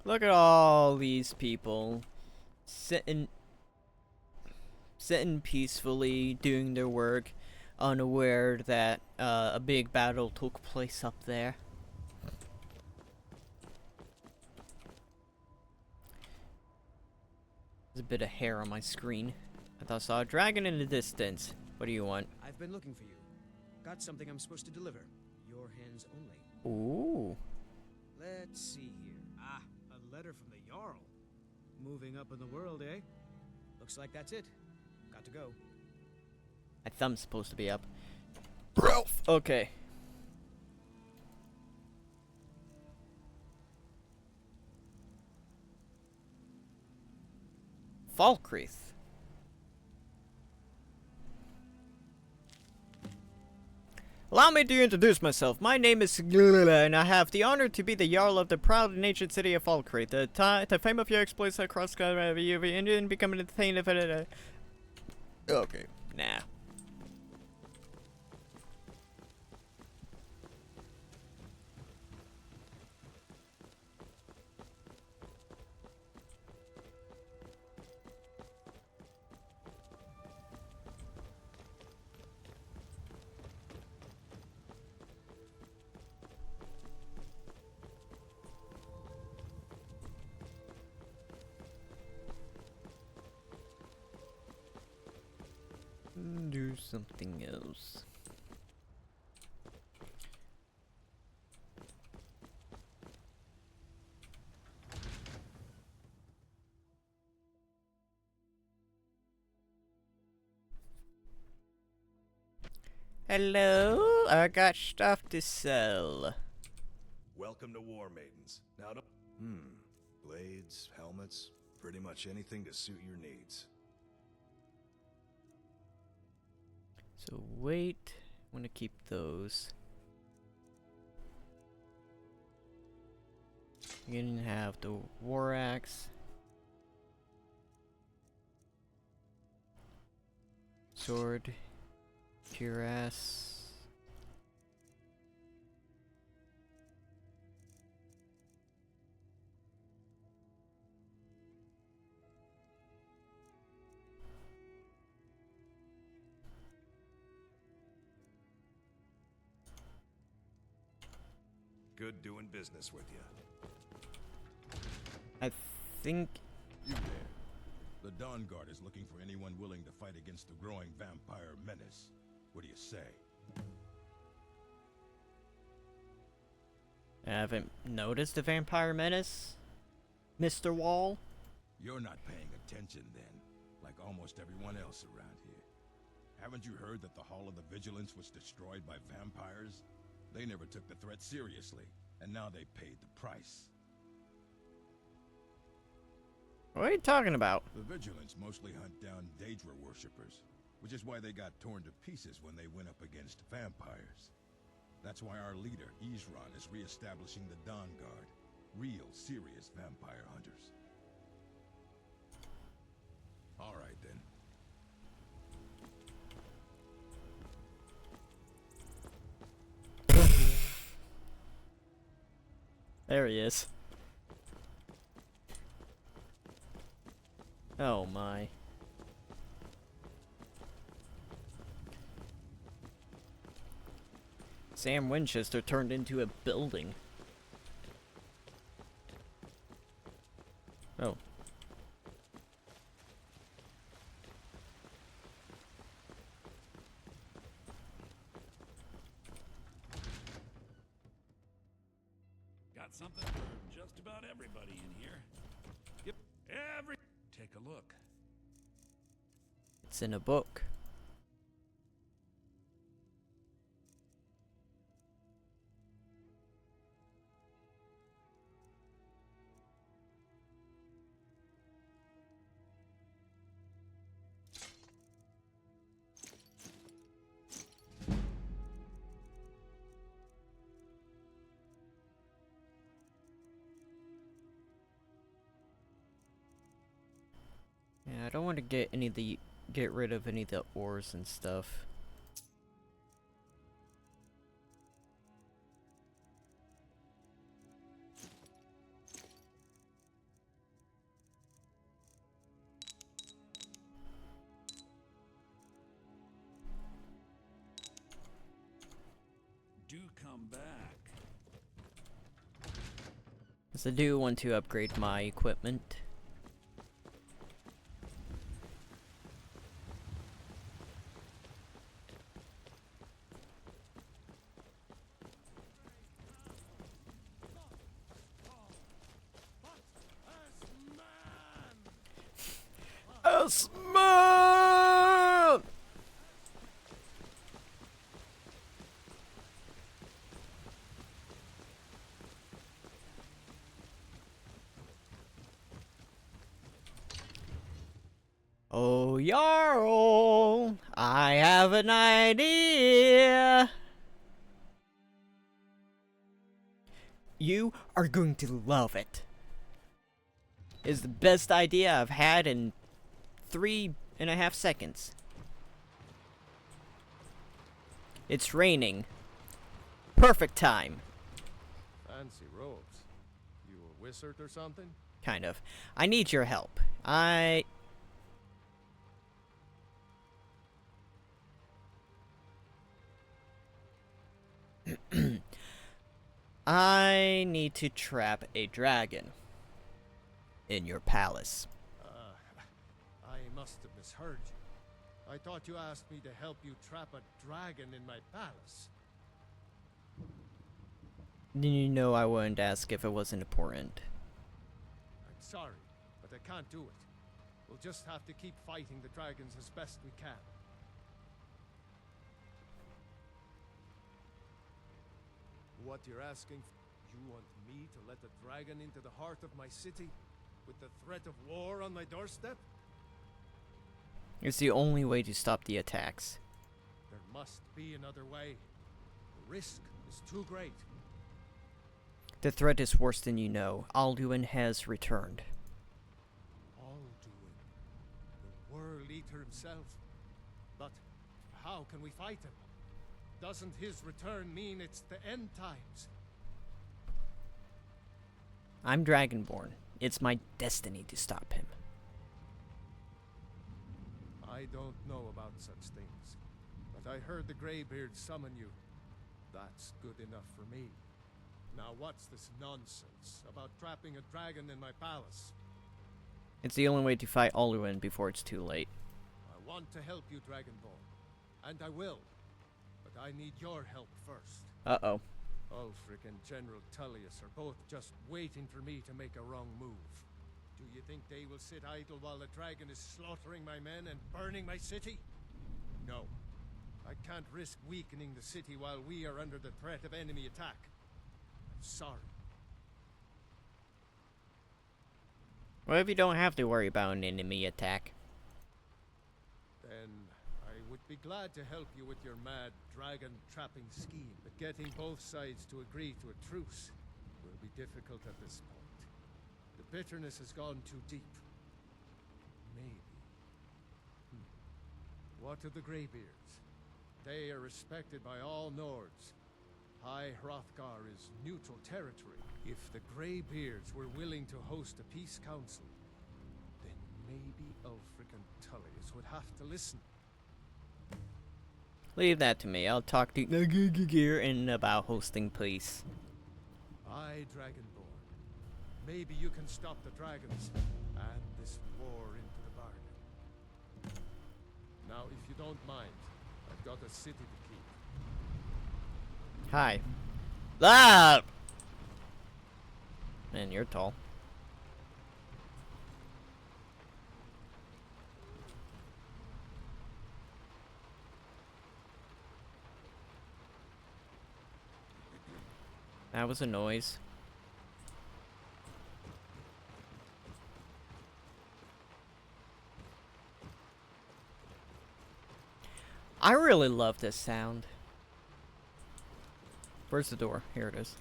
Look at all these people sitting peacefully, doing their work, unaware that a big battle took place up there. There's a bit of hair on my screen. I thought I saw a dragon in the distance. What do you want? I've been looking for you. Got something I'm supposed to deliver. Your hands only. Ooh. Let's see here. Ah, a letter from the Jarl. Moving up in the world, eh? Looks like that's it. Got to go. My thumb's supposed to be up. Ralph! Okay. Falkreath. Allow me to introduce myself. My name is Glula, and I have the honor to be the Jarl of the proud and ancient city of Falkreath. The fame of your exploits across Skyrim, you've been becoming entertained of it. Okay, nah. Do something else. Hello, I got stuff to sell. Welcome to War Maidens. Now, blades, helmets, pretty much anything to suit your needs. So wait, I want to keep those. You can have the war axe, sword, cuirass. Good doing business with you. I think You there. The Dawn Guard is looking for anyone willing to fight against the growing vampire menace. What do you say? I haven't noticed the vampire menace, Mr. Wall. You're not paying attention then, like almost everyone else around here. Haven't you heard that the Hall of the Vigilance was destroyed by vampires? They never took the threat seriously, and now they paid the price. What are you talking about? The Vigilance mostly hunt down Daedra worshippers, which is why they got torn to pieces when they went up against vampires. That's why our leader, Isran, is re-establishing the Dawn Guard. Real, serious vampire hunters. All right, then. There he is. Oh my. Sam Winchester turned into a building. Oh. Got something for just about everybody in here. Yep, Take a look. It's in a book. I don't want to get rid of any of the ores and stuff. Do come back. Because I do want to upgrade my equipment. Asman! Oh, Jarl! I have an idea! You are going to love it. It's the best idea I've had in 3.5 seconds. It's raining. Perfect time. Fancy robes. You a wizard or something? Kind of. I need your help. I need to trap a dragon in your palace. I must have misheard you. I thought you asked me to help you trap a dragon in my palace. You know I wouldn't ask if it wasn't important. I'm sorry, but I can't do it. We'll just have to keep fighting the dragons as best we can. What you're asking, you want me to let the dragon into the heart of my city? With the threat of war on my doorstep? It's the only way to stop the attacks. There must be another way. The risk is too great. The threat is worse than you know. Alduin has returned. Alduin, the World Eater himself. But how can we fight him? Doesn't his return mean it's the end times? I'm Dragonborn. It's my destiny to stop him. I don't know about such things, but I heard the Greybeard summon you. That's good enough for me. Now what's this nonsense about trapping a dragon in my palace? It's the only way to fight Alduin before it's too late. I want to help you, Dragonborn, and I will, but I need your help first. Uh-oh. Ulfric and General Tullius are both just waiting for me to make a wrong move. Do you think they will sit idle while the dragon is slaughtering my men and burning my city? No. I can't risk weakening the city while we are under the threat of enemy attack. I'm sorry. What if you don't have to worry about an enemy attack? Then I would be glad to help you with your mad dragon trapping scheme, but getting both sides to agree to a truce will be difficult at this point. The bitterness has gone too deep. Maybe. What of the Greybeards? They are respected by all Nords. High Hrothgar is neutral territory. If the Greybeards were willing to host a peace council, then maybe Ulfric and Tullius would have to listen. Leave that to me. I'll talk to you in about hosting peace. Aye, Dragonborn. Maybe you can stop the dragons and this war into the bargain. Now, if you don't mind, I've got a city to keep. Hi. Ah! Man, you're tall. That was a noise. I really love this sound. Where's the door? Here it is.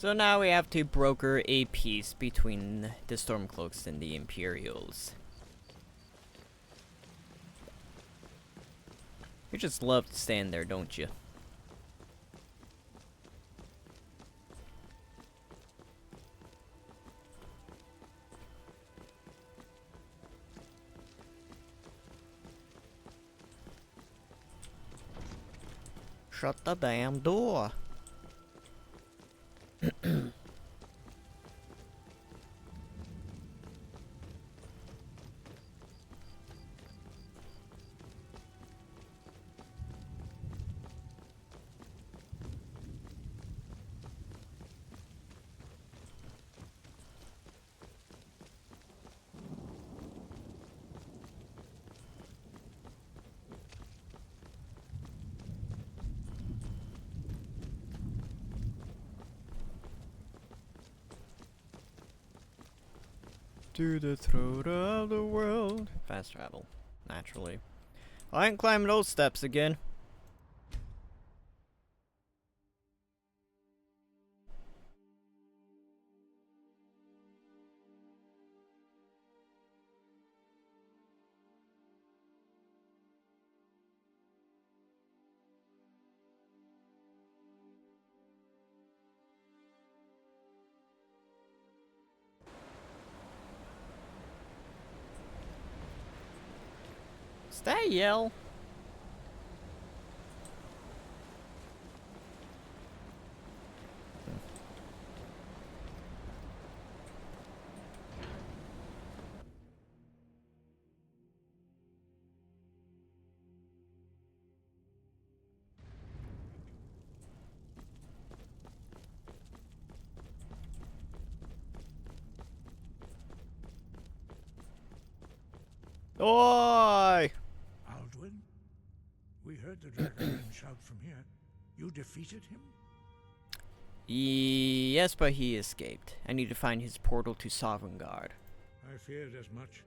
So now we have to broker a peace between the Stormcloaks and the Imperials. You just love to stand there, don't you? Shut the damn door. To the throat of the world. Fast travel, naturally. I ain't climbing those steps again. Stay, yell. Oi! Alduin? We heard the dragon shout from here. You defeated him? Yes, but he escaped. I need to find his portal to Sovngarde. I feared as much.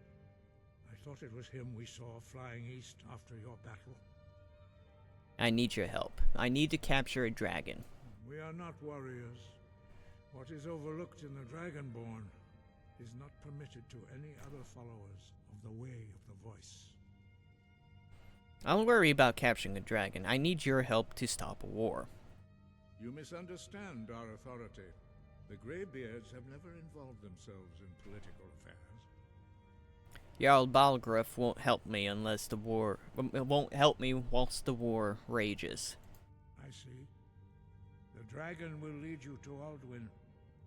I thought it was him we saw flying east after your battle. I need your help. I need to capture a dragon. We are not warriors. What is overlooked in the Dragonborn is not permitted to any other followers of the Way of the Voice. I'll worry about capturing a dragon. I need your help to stop a war. You misunderstand our authority. The Greybeards have never involved themselves in political affairs. Jarl Balgruuf won't help me unless the war... It won't help me whilst the war rages. I see. The dragon will lead you to Alduin,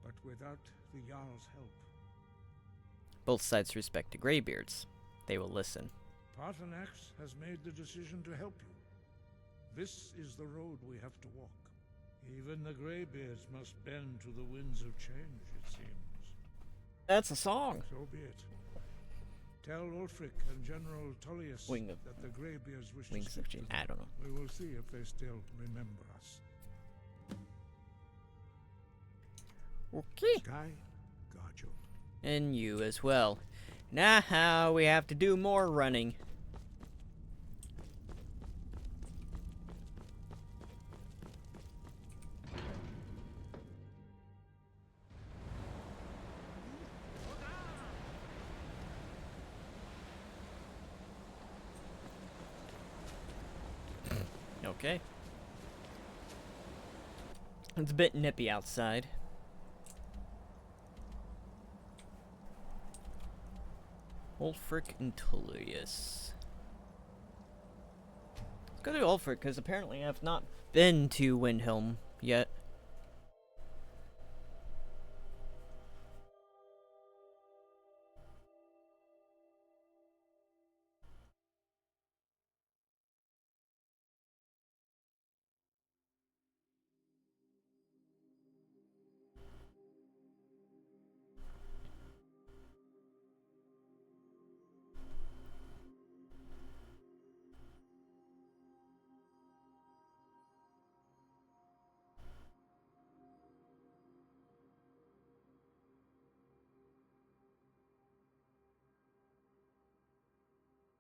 but without the Jarl's help. Both sides respect the Greybeards. They will listen. Paarthurnax has made the decision to help you. This is the road we have to walk. Even the Greybeards must bend to the winds of change, it seems. That's a song. So be it. Tell Ulfric and General Tullius that the Greybeards wish to speak to them. I don't know. We will see if they still remember us. Okay. Sky, guard you. And you as well. Now we have to do more running. Okay. It's a bit nippy outside. Ulfric and Tullius. Let's go to Ulfric, because apparently I've not been to Windhelm yet.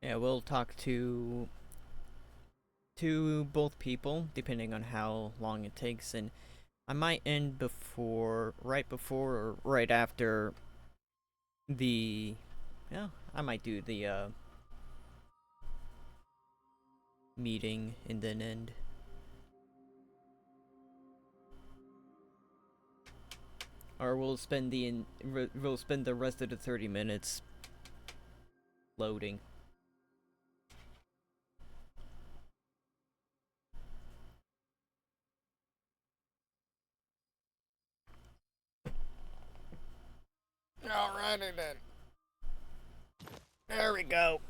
Yeah, we'll talk to both people, depending on how long it takes, and I might end right before or right after the, yeah, I might do the, meeting and then end. Or we'll spend the rest of the 30 minutes loading. Alrighty then. There we go.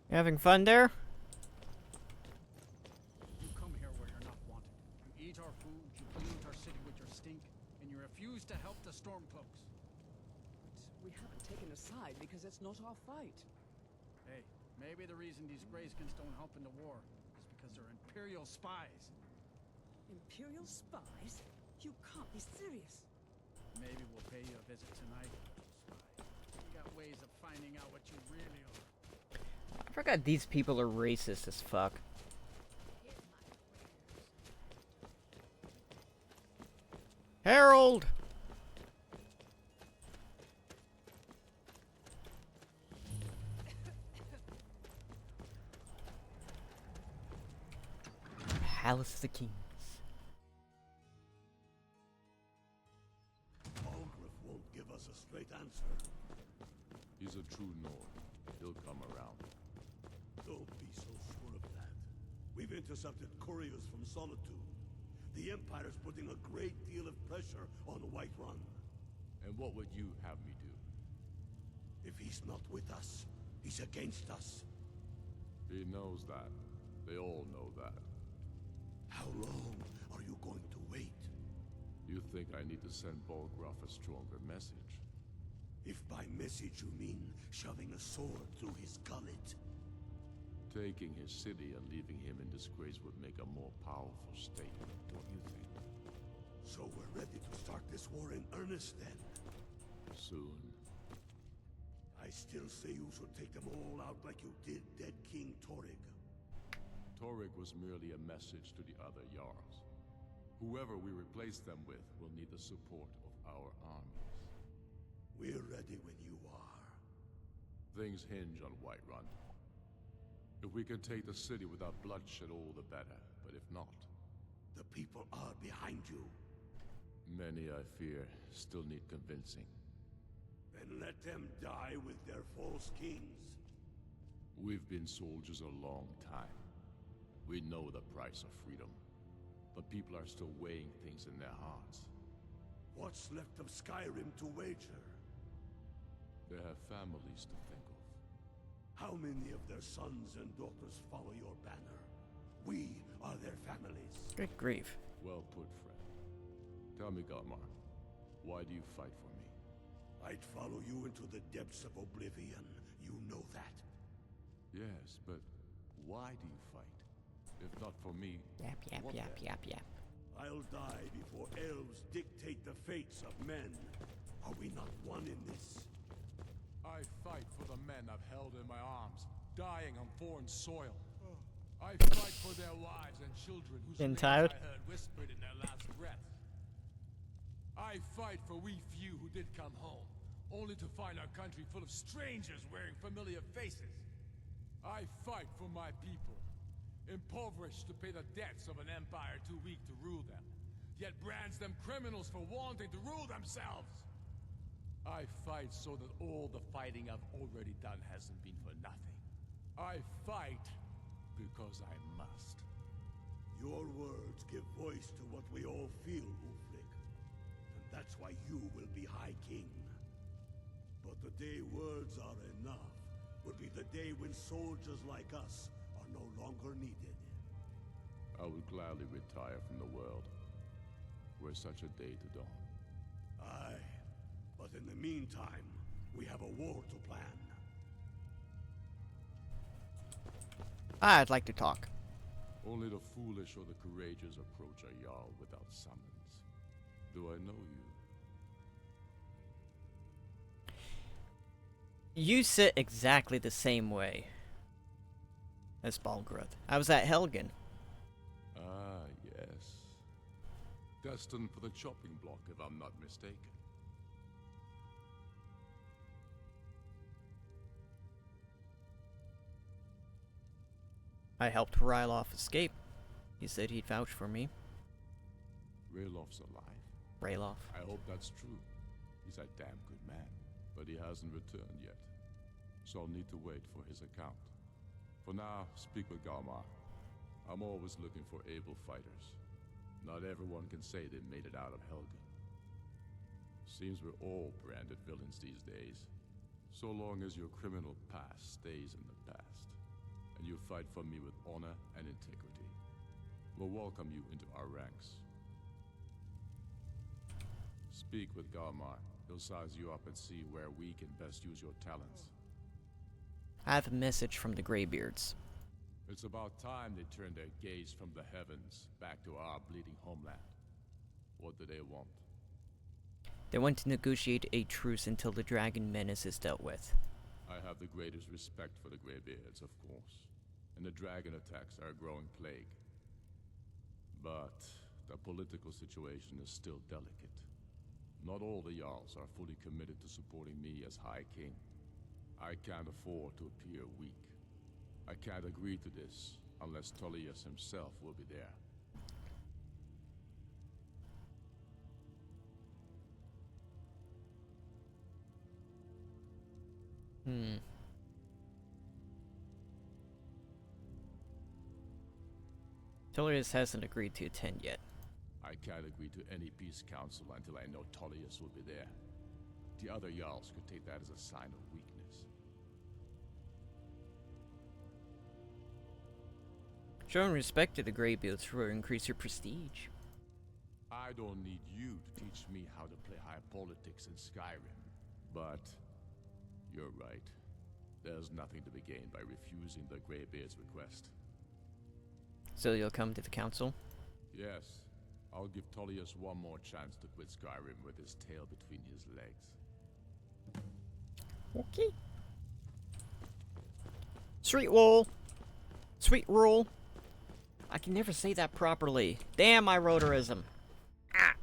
You having fun there? You come here where you're not wanted. You eat our food, you pollute our city with your stink, and you refuse to help the Stormcloaks. But we haven't taken a side because it's not our fight. Hey, maybe the reason these Greyskins don't help in the war is because they're Imperial spies. Imperial spies? You can't be serious. Maybe we'll pay you a visit tonight, spy. We got ways of finding out what you really are. I forgot these people are racist as fuck. Harold! Palace of the Kings. Algriff won't give us a straight answer. He's a true Nord. He'll come around. Don't be so sure of that. We've intercepted couriers from Solitude. The Empire's putting a great deal of pressure on Whiterun. And what would you have me do? If he's not with us, he's against us. He knows that. They all know that. How long are you going to wait? You think I need to send Bolgraf a stronger message? If by message you mean shoving a sword through his gullet. Taking his city and leaving him in disgrace would make a more powerful statement, don't you think? So we're ready to start this war in earnest then? Soon. I still say you should take them all out like you did dead King Torrig. Torrig was merely a message to the other Jarls. Whoever we replace them with will need the support of our armies. We're ready when you are. Things hinge on Whiterun. If we can take the city without bloodshed, all the better. But if not... The people are behind you. Many, I fear, still need convincing. Then let them die with their false kings. We've been soldiers a long time. We know the price of freedom. But people are still weighing things in their hearts. What's left of Skyrim to wager? They have families to think of. How many of their sons and daughters follow your banner? We are their families. Good grief. Well put, friend. Tell me, Galmar, why do you fight for me? I'd follow you into the depths of oblivion. You know that. Yes, but why do you fight? If not for me, Yap, yap, what yap, then? yap, yap. I'll die before elves dictate the fates of men. Are we not one in this? I fight for the men I've held in my arms, dying on foreign soil. I fight for their wives and children whose Getting names tired? I heard whispered in their last breath. I fight for we few who did come home, only to find our country full of strangers wearing familiar faces. I fight for my people, impoverished to pay the debts of an empire too weak to rule them, yet brands them criminals for wanting to rule themselves. I fight so that all the fighting I've already done hasn't been for nothing. I fight because I must. Your words give voice to what we all feel, Ulfric. And that's why you will be High King. But the day words are enough will be the day when soldiers like us are no longer needed. I would gladly retire from the world, were such a day to dawn. Aye. But in the meantime, we have a war to plan. I'd like to talk. Only the foolish or the courageous approach a Jarl without summons. Do I know you? You sit exactly the same way as Balgroth. I was at Helgen. Ah, yes. Destined for the chopping block, if I'm not mistaken. I helped Ryloff escape. He said he'd vouch for me. Rayloff's alive? Rayloff. I hope that's true. He's a damn good man, but he hasn't returned yet. So I'll need to wait for his account. For now, speak with Galmar. I'm always looking for able fighters. Not everyone can say they made it out of Helgen. Seems we're all branded villains these days. So long as your criminal past stays in the past, and you fight for me with honor and integrity, we'll welcome you into our ranks. Speak with Galmar. He'll size you up and see where we can best use your talents. I have a message from the Greybeards. It's about time they turned their gaze from the heavens back to our bleeding homeland. What do they want? They want to negotiate a truce until the dragon menace is dealt with. I have the greatest respect for the Greybeards, of course. And the dragon attacks are a growing plague. But the political situation is still delicate. Not all the Jarls are fully committed to supporting me as High King. I can't afford to appear weak. I can't agree to this unless Tullius himself will be there. Tullius hasn't agreed to attend yet. I can't agree to any peace council until I know Tullius will be there. The other Jarls could take that as a sign of weakness. Showing respect to the Greybeards will increase your prestige. I don't need you to teach me how to play high politics in Skyrim. But you're right. There's nothing to be gained by refusing the Greybeard's request. So you'll come to the council? Yes. I'll give Tullius one more chance to quit Skyrim with his tail between his legs. Okay. Sweet roll. Sweet roll. I can never say that properly. Damn my rotorism. Ah.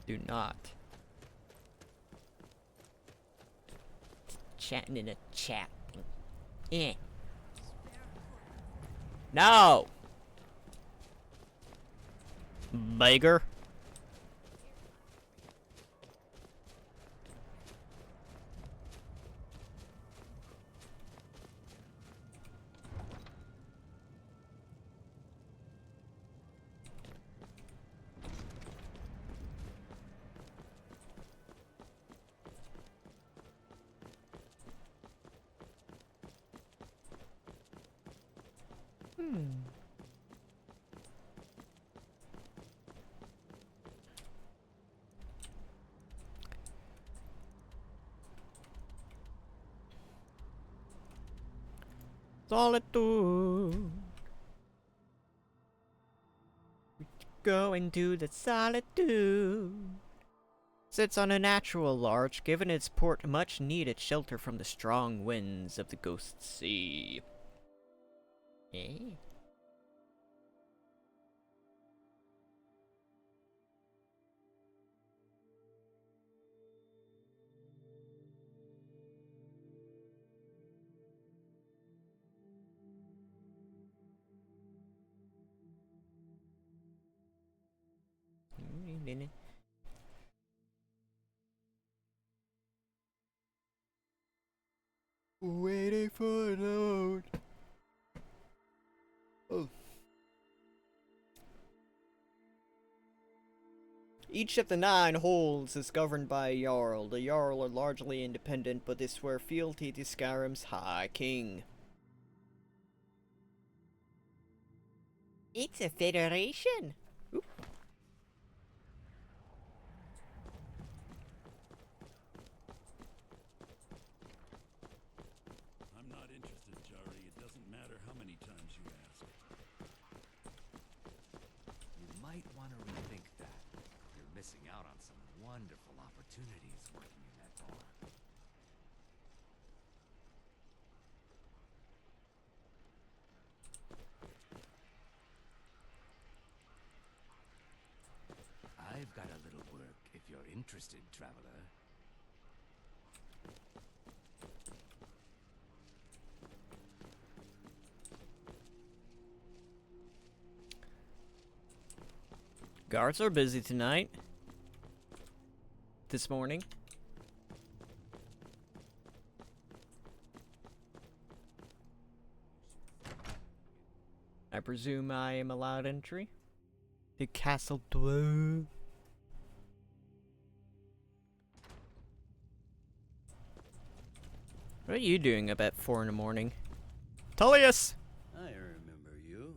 Do not. Chatting in a chat. Eh. No! Beggar. Solitude. Go into the solitude. Sits on a natural larch, giving its port much needed shelter from the strong winds of the Ghost Sea. Eh? Waiting for a load. Oh. Each of the 9 holds is governed by a Jarl. The Jarl are largely independent, but they swear fealty to Skyrim's High King. It's a federation. Oop. I'm not interested, Jari. It doesn't matter how many times you ask. You might want to rethink that. You're missing out on some wonderful opportunities working in that bar. I've got a little work if you're interested, traveler. Guards are busy tonight. This morning. I presume I am allowed entry? The castle dwell. What are you doing up at 4 in the morning? Tullius! I remember you.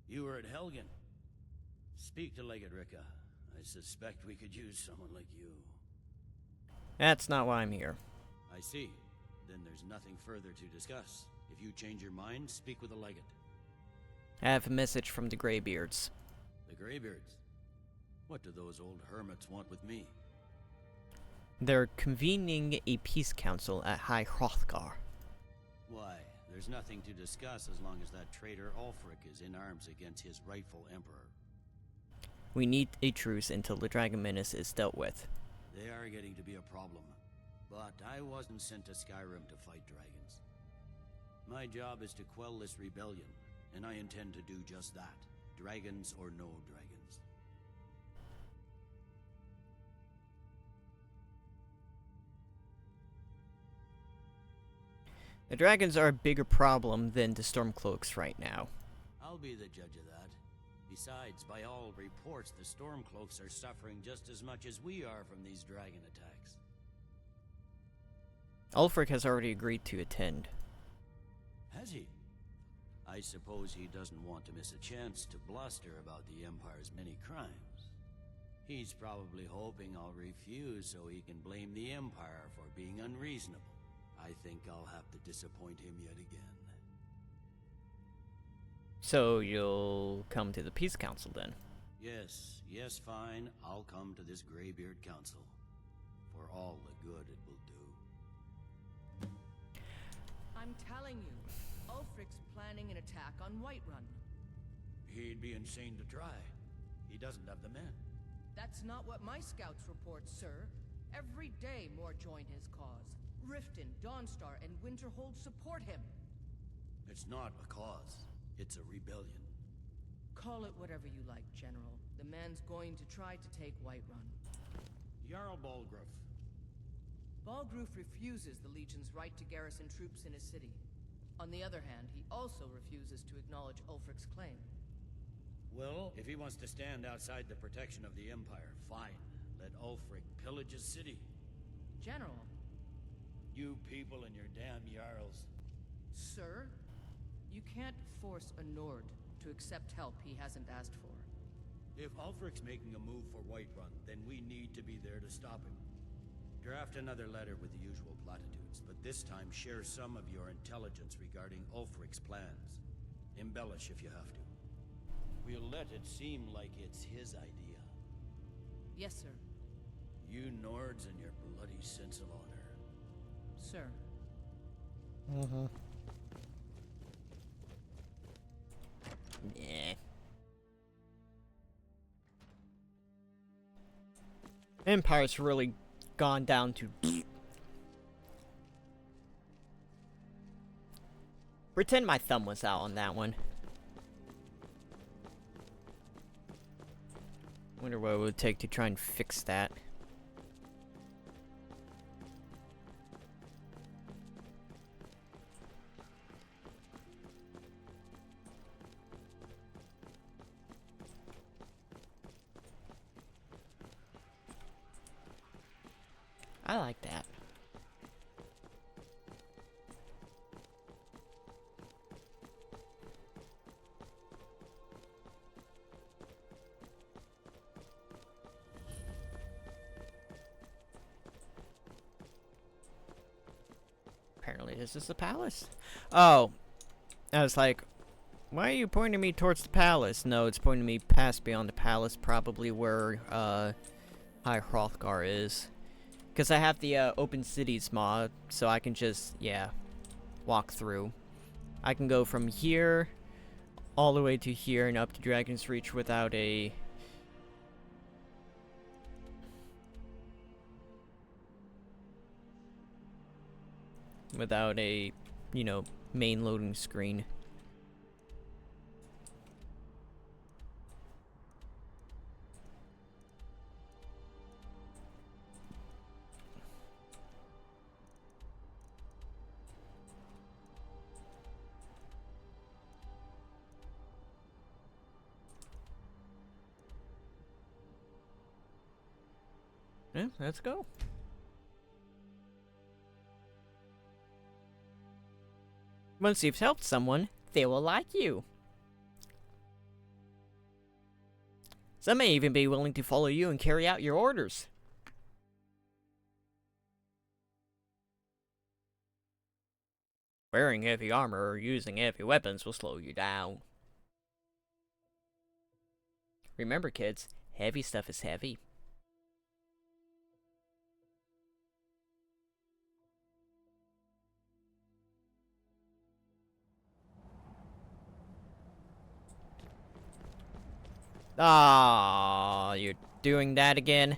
You were at Helgen. Speak to Legate Ricca. I suspect we could use someone like you. That's not why I'm here. I see. Then there's nothing further to discuss. If you change your mind, speak with the Legate. I have a message from the Greybeards. The Greybeards? What do those old hermits want with me? They're convening a peace council at High Hrothgar. Why? There's nothing to discuss as long as that traitor Ulfric is in arms against his rightful emperor. We need a truce until the Dragon Menace is dealt with. They are getting to be a problem. But I wasn't sent to Skyrim to fight dragons. My job is to quell this rebellion, and I intend to do just that. Dragons or no dragons. The dragons are a bigger problem than the Stormcloaks right now. I'll be the judge of that. Besides, by all reports, the Stormcloaks are suffering just as much as we are from these dragon attacks. Ulfric has already agreed to attend. Has he? I suppose he doesn't want to miss a chance to bluster about the Empire's many crimes. He's probably hoping I'll refuse so he can blame the Empire for being unreasonable. I think I'll have to disappoint him yet again. So you'll come to the Peace Council then? Yes, fine. I'll come to this Greybeard Council. For all the good it will do. I'm telling you, Ulfric's planning an attack on Whiterun. He'd be insane to try. He doesn't have the men. That's not what my scouts report, sir. Every day more join his cause. Riften, Dawnstar, and Winterhold support him. It's not a cause. It's a rebellion. Call it whatever you like, General. The man's going to try to take Whiterun. Jarl Balgruuf. Balgruuf refuses the Legion's right to garrison troops in his city. On the other hand, he also refuses to acknowledge Ulfric's claim. Well, if he wants to stand outside the protection of the Empire, fine. Let Ulfric pillage his city. General. You people and your damn Jarls. Sir? You can't force a Nord to accept help he hasn't asked for. If Ulfric's making a move for Whiterun, then we need to be there to stop him. Draft another letter with the usual platitudes, but this time share some of your intelligence regarding Ulfric's plans. Embellish if you have to. We'll let it seem like it's his idea. Yes, sir. You Nords and your bloody sense of honor. Sir. Mm-hmm. Yeah. Empire's really gone down to pretend my thumb was out on that one. Wonder what it would take to try and fix that. I like that. Apparently this is the palace. Oh, I was like, why are you pointing me towards the palace? No, it's pointing me past beyond the palace, probably where High Hrothgar is. Because I have the Open Cities mod, so I can just, yeah, walk through. I can go from here all the way to here and up to Dragon's Reach without a... you know, main loading screen. Yeah, let's go. Once you've helped someone, they will like you. Some may even be willing to follow you and carry out your orders. Wearing heavy armor or using heavy weapons will slow you down. Remember, kids, heavy stuff is heavy. Ah, you're doing that again?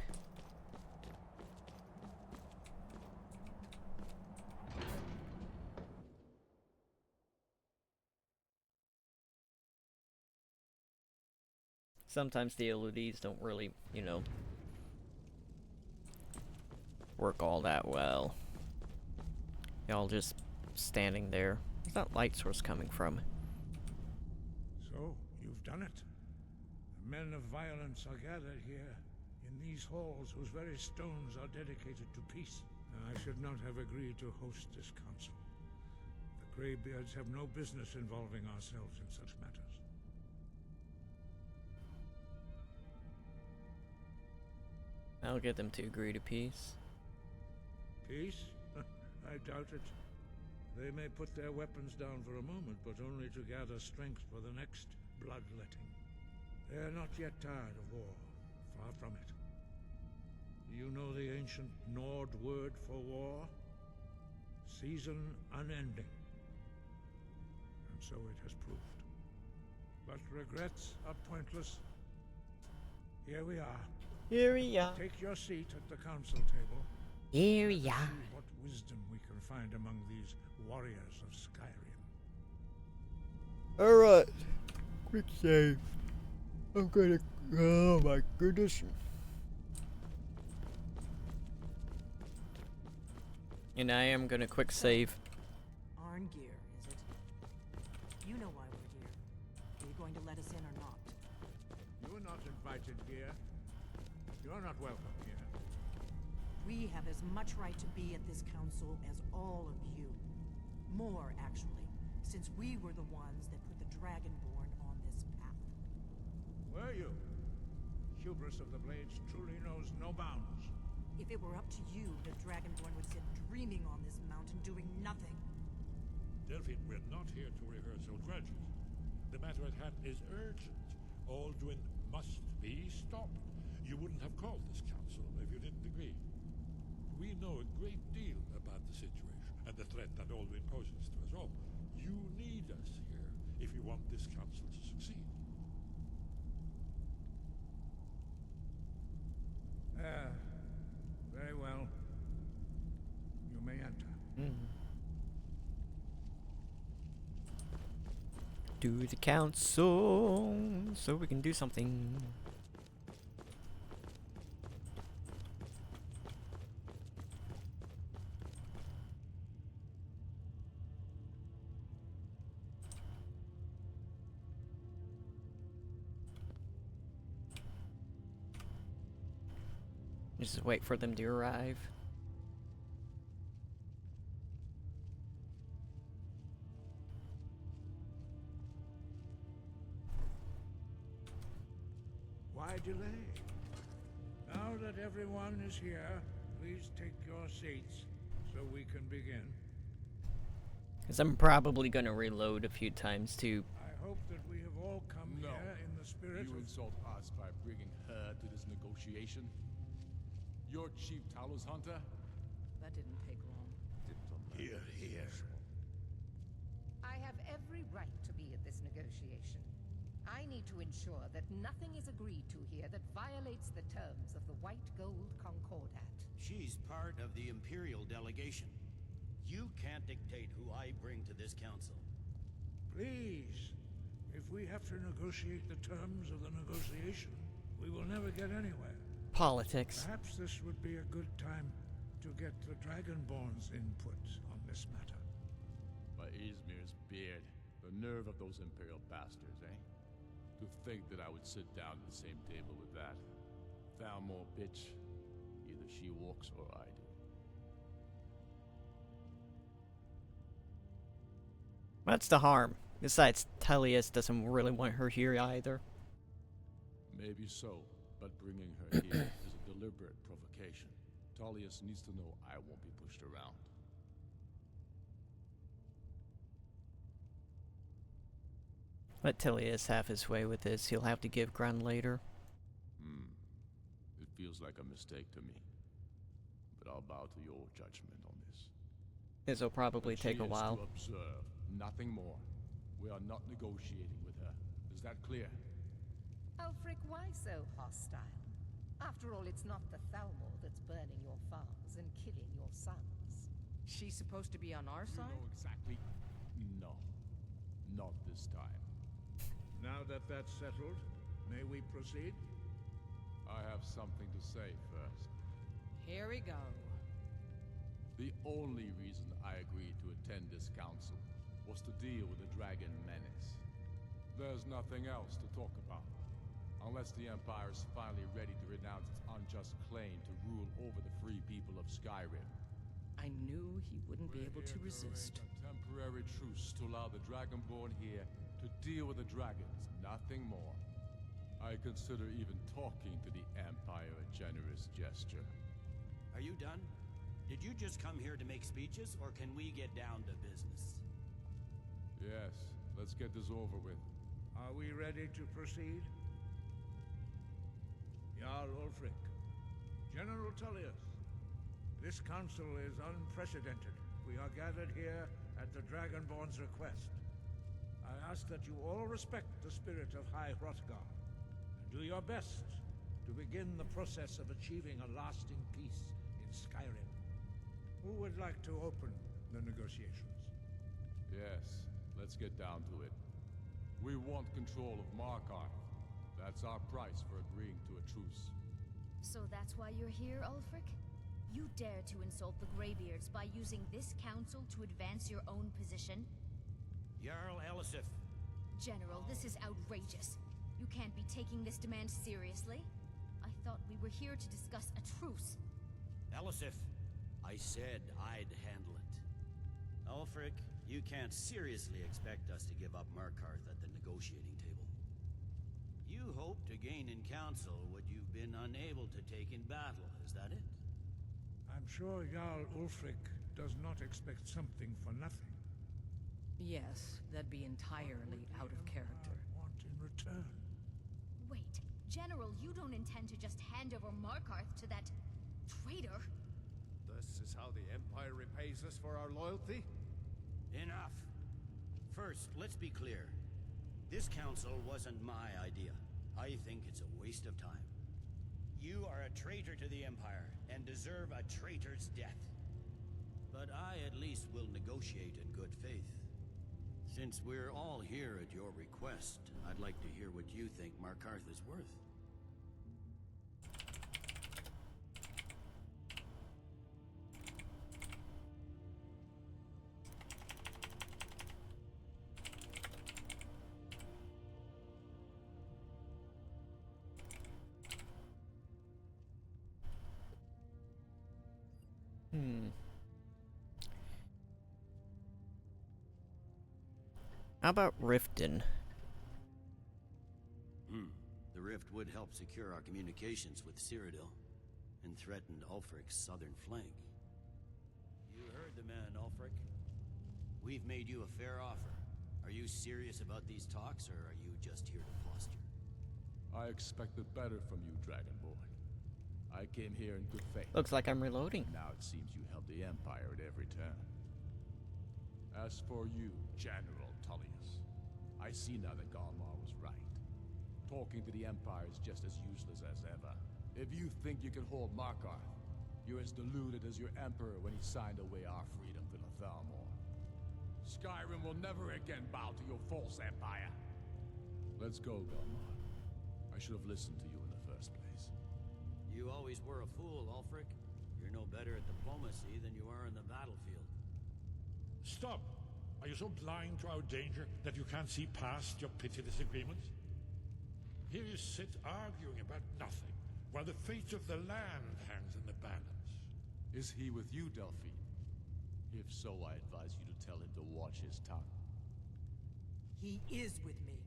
Sometimes the LEDs don't really, you know, work all that well. Y'all just standing there. Where's that light source coming from? So, you've done it. The men of violence are gathered here, in these halls whose very stones are dedicated to peace. I should not have agreed to host this council. The Greybeards have no business involving ourselves in such matters. I'll get them to agree to peace. Peace? I doubt it. They may put their weapons down for a moment, but only to gather strength for the next bloodletting. They are not yet tired of war. Far from it. You know the ancient Nord word for war? Season unending. And so it has proved. But regrets are pointless. Here we are. Here we are. Take your seat at the council table. Here we are. See what wisdom we can find among these warriors of Skyrim. Alright. Quick save. I'm gonna... Oh my goodness. And I am gonna quick save. Arngeir, is it? You know why we're here. Are you going to let us in or not? You are not invited here. You are not welcome here. We have as much right to be at this council as all of you. More, actually, since we were the ones that put the Dragonborn on this path. Were you? Hubris of the Blades truly knows no bounds. If it were up to you, the Dragonborn would sit dreaming on this mountain doing nothing. Delphine, we're not here to rehearse old grudges. The matter at hand is urgent. Alduin must be stopped. You wouldn't have called this council if you didn't agree. We know a great deal about the situation and the threat that Alduin poses to us all. You need us here if you want this council to succeed. Very well. You may enter. Do the council so we can do something. Just wait for them to arrive. Why delay? Now that everyone is here, please take your seats so we can begin. Because I'm probably going to reload a few times too. I hope that we have all come here in the spirit You of... insult us by bringing her to this negotiation? You're Chief Talos Hunter? That didn't take long. Here, here. I have every right to be at this negotiation. I need to ensure that nothing is agreed to here that violates the terms of the White Gold Concordat. She's part of the Imperial delegation. You can't dictate who I bring to this council. Please, if we have to negotiate the terms of the negotiation, we will never get anywhere. Politics. Perhaps this would be a good time to get the Dragonborn's input on this matter. By Izmir's beard, the nerve of those Imperial bastards, eh? To think that I would sit down at the same table with that. Thalmor bitch. Either she walks or I do. What's the harm? Besides, Tullius doesn't really want her here either. Maybe so, but bringing her here is a deliberate provocation. Tullius needs to know I won't be pushed around. Let Tullius have his way with this. He'll have to give ground later. It feels like a mistake to me. But I'll bow to your judgment on this. This'll probably take a while. To observe, nothing more. We are not negotiating with her. Is that clear? Ulfric, why so hostile? After all, it's not the Thalmor that's burning your farms and killing your sons. She's supposed to be on our side? You know exactly. No. Not this time. Now that that's settled, may we proceed? I have something to say first. Here we go. The only reason I agreed to attend this council was to deal with the dragon menace. There's nothing else to talk about. Unless the Empire is finally ready to renounce its unjust claim to rule over the free people of Skyrim. I knew he wouldn't be able to resist. A temporary truce to allow the Dragonborn here to deal with the dragons, nothing more. I consider even talking to the Empire a generous gesture. Are you done? Did you just come here to make speeches, or can we get down to business? Yes, let's get this over with. Are we ready to proceed? Jarl Ulfric, General Tullius, this council is unprecedented. We are gathered here at the Dragonborn's request. I ask that you all respect the spirit of High Hrothgar, and do your best to begin the process of achieving a lasting peace in Skyrim. Who would like to open the negotiations? Yes, let's get down to it. We want control of Markarth. That's our price for agreeing to a truce. So that's why you're here, Ulfric? You dare to insult the Greybeards by using this council to advance your own position? Jarl Elisif. General, this is outrageous. You can't be taking this demand seriously. I thought we were here to discuss a truce. Elisif, I said I'd handle it. Ulfric, you can't seriously expect us to give up Markarth at the negotiating table. You hope to gain in council what you've been unable to take in battle, is that it? I'm sure Jarl Ulfric does not expect something for nothing. Yes, that'd be entirely out of character. Want in return? Wait, General, you don't intend to just hand over Markarth to that traitor? This is how the Empire repays us for our loyalty? Enough. First, let's be clear. This council wasn't my idea. I think it's a waste of time. You are a traitor to the Empire, and deserve a traitor's death. But I at least will negotiate in good faith. Since we're all here at your request, I'd like to hear what you think Markarth is worth. How about Riften? The rift would help secure our communications with Cyrodiil, and threatened Ulfric's southern flank. You heard the man, Ulfric. We've made you a fair offer. Are you serious about these talks, or are you just here to posture? I expected better from you, Dragon Boy. I came here in good faith. Looks like I'm reloading. Now it seems you help the Empire at every turn. As for you, General Tullius, I see now that Galmar was right. Talking to the Empire is just as useless as ever. If you think you can hold Markarth, you're as deluded as your Emperor when he signed away our freedom to the Thalmor. Skyrim will never again bow to your false empire. Let's go, Galmar. I should have listened to you in the first place. You always were a fool, Ulfric. You're no better at diplomacy than you are in the battlefield. Stop! Are you so blind to our danger that you can't see past your pitiless agreements? Here you sit arguing about nothing, while the fate of the land hangs in the balance. Is he with you, Delphine? If so, I advise you to tell him to watch his tongue. He is with me.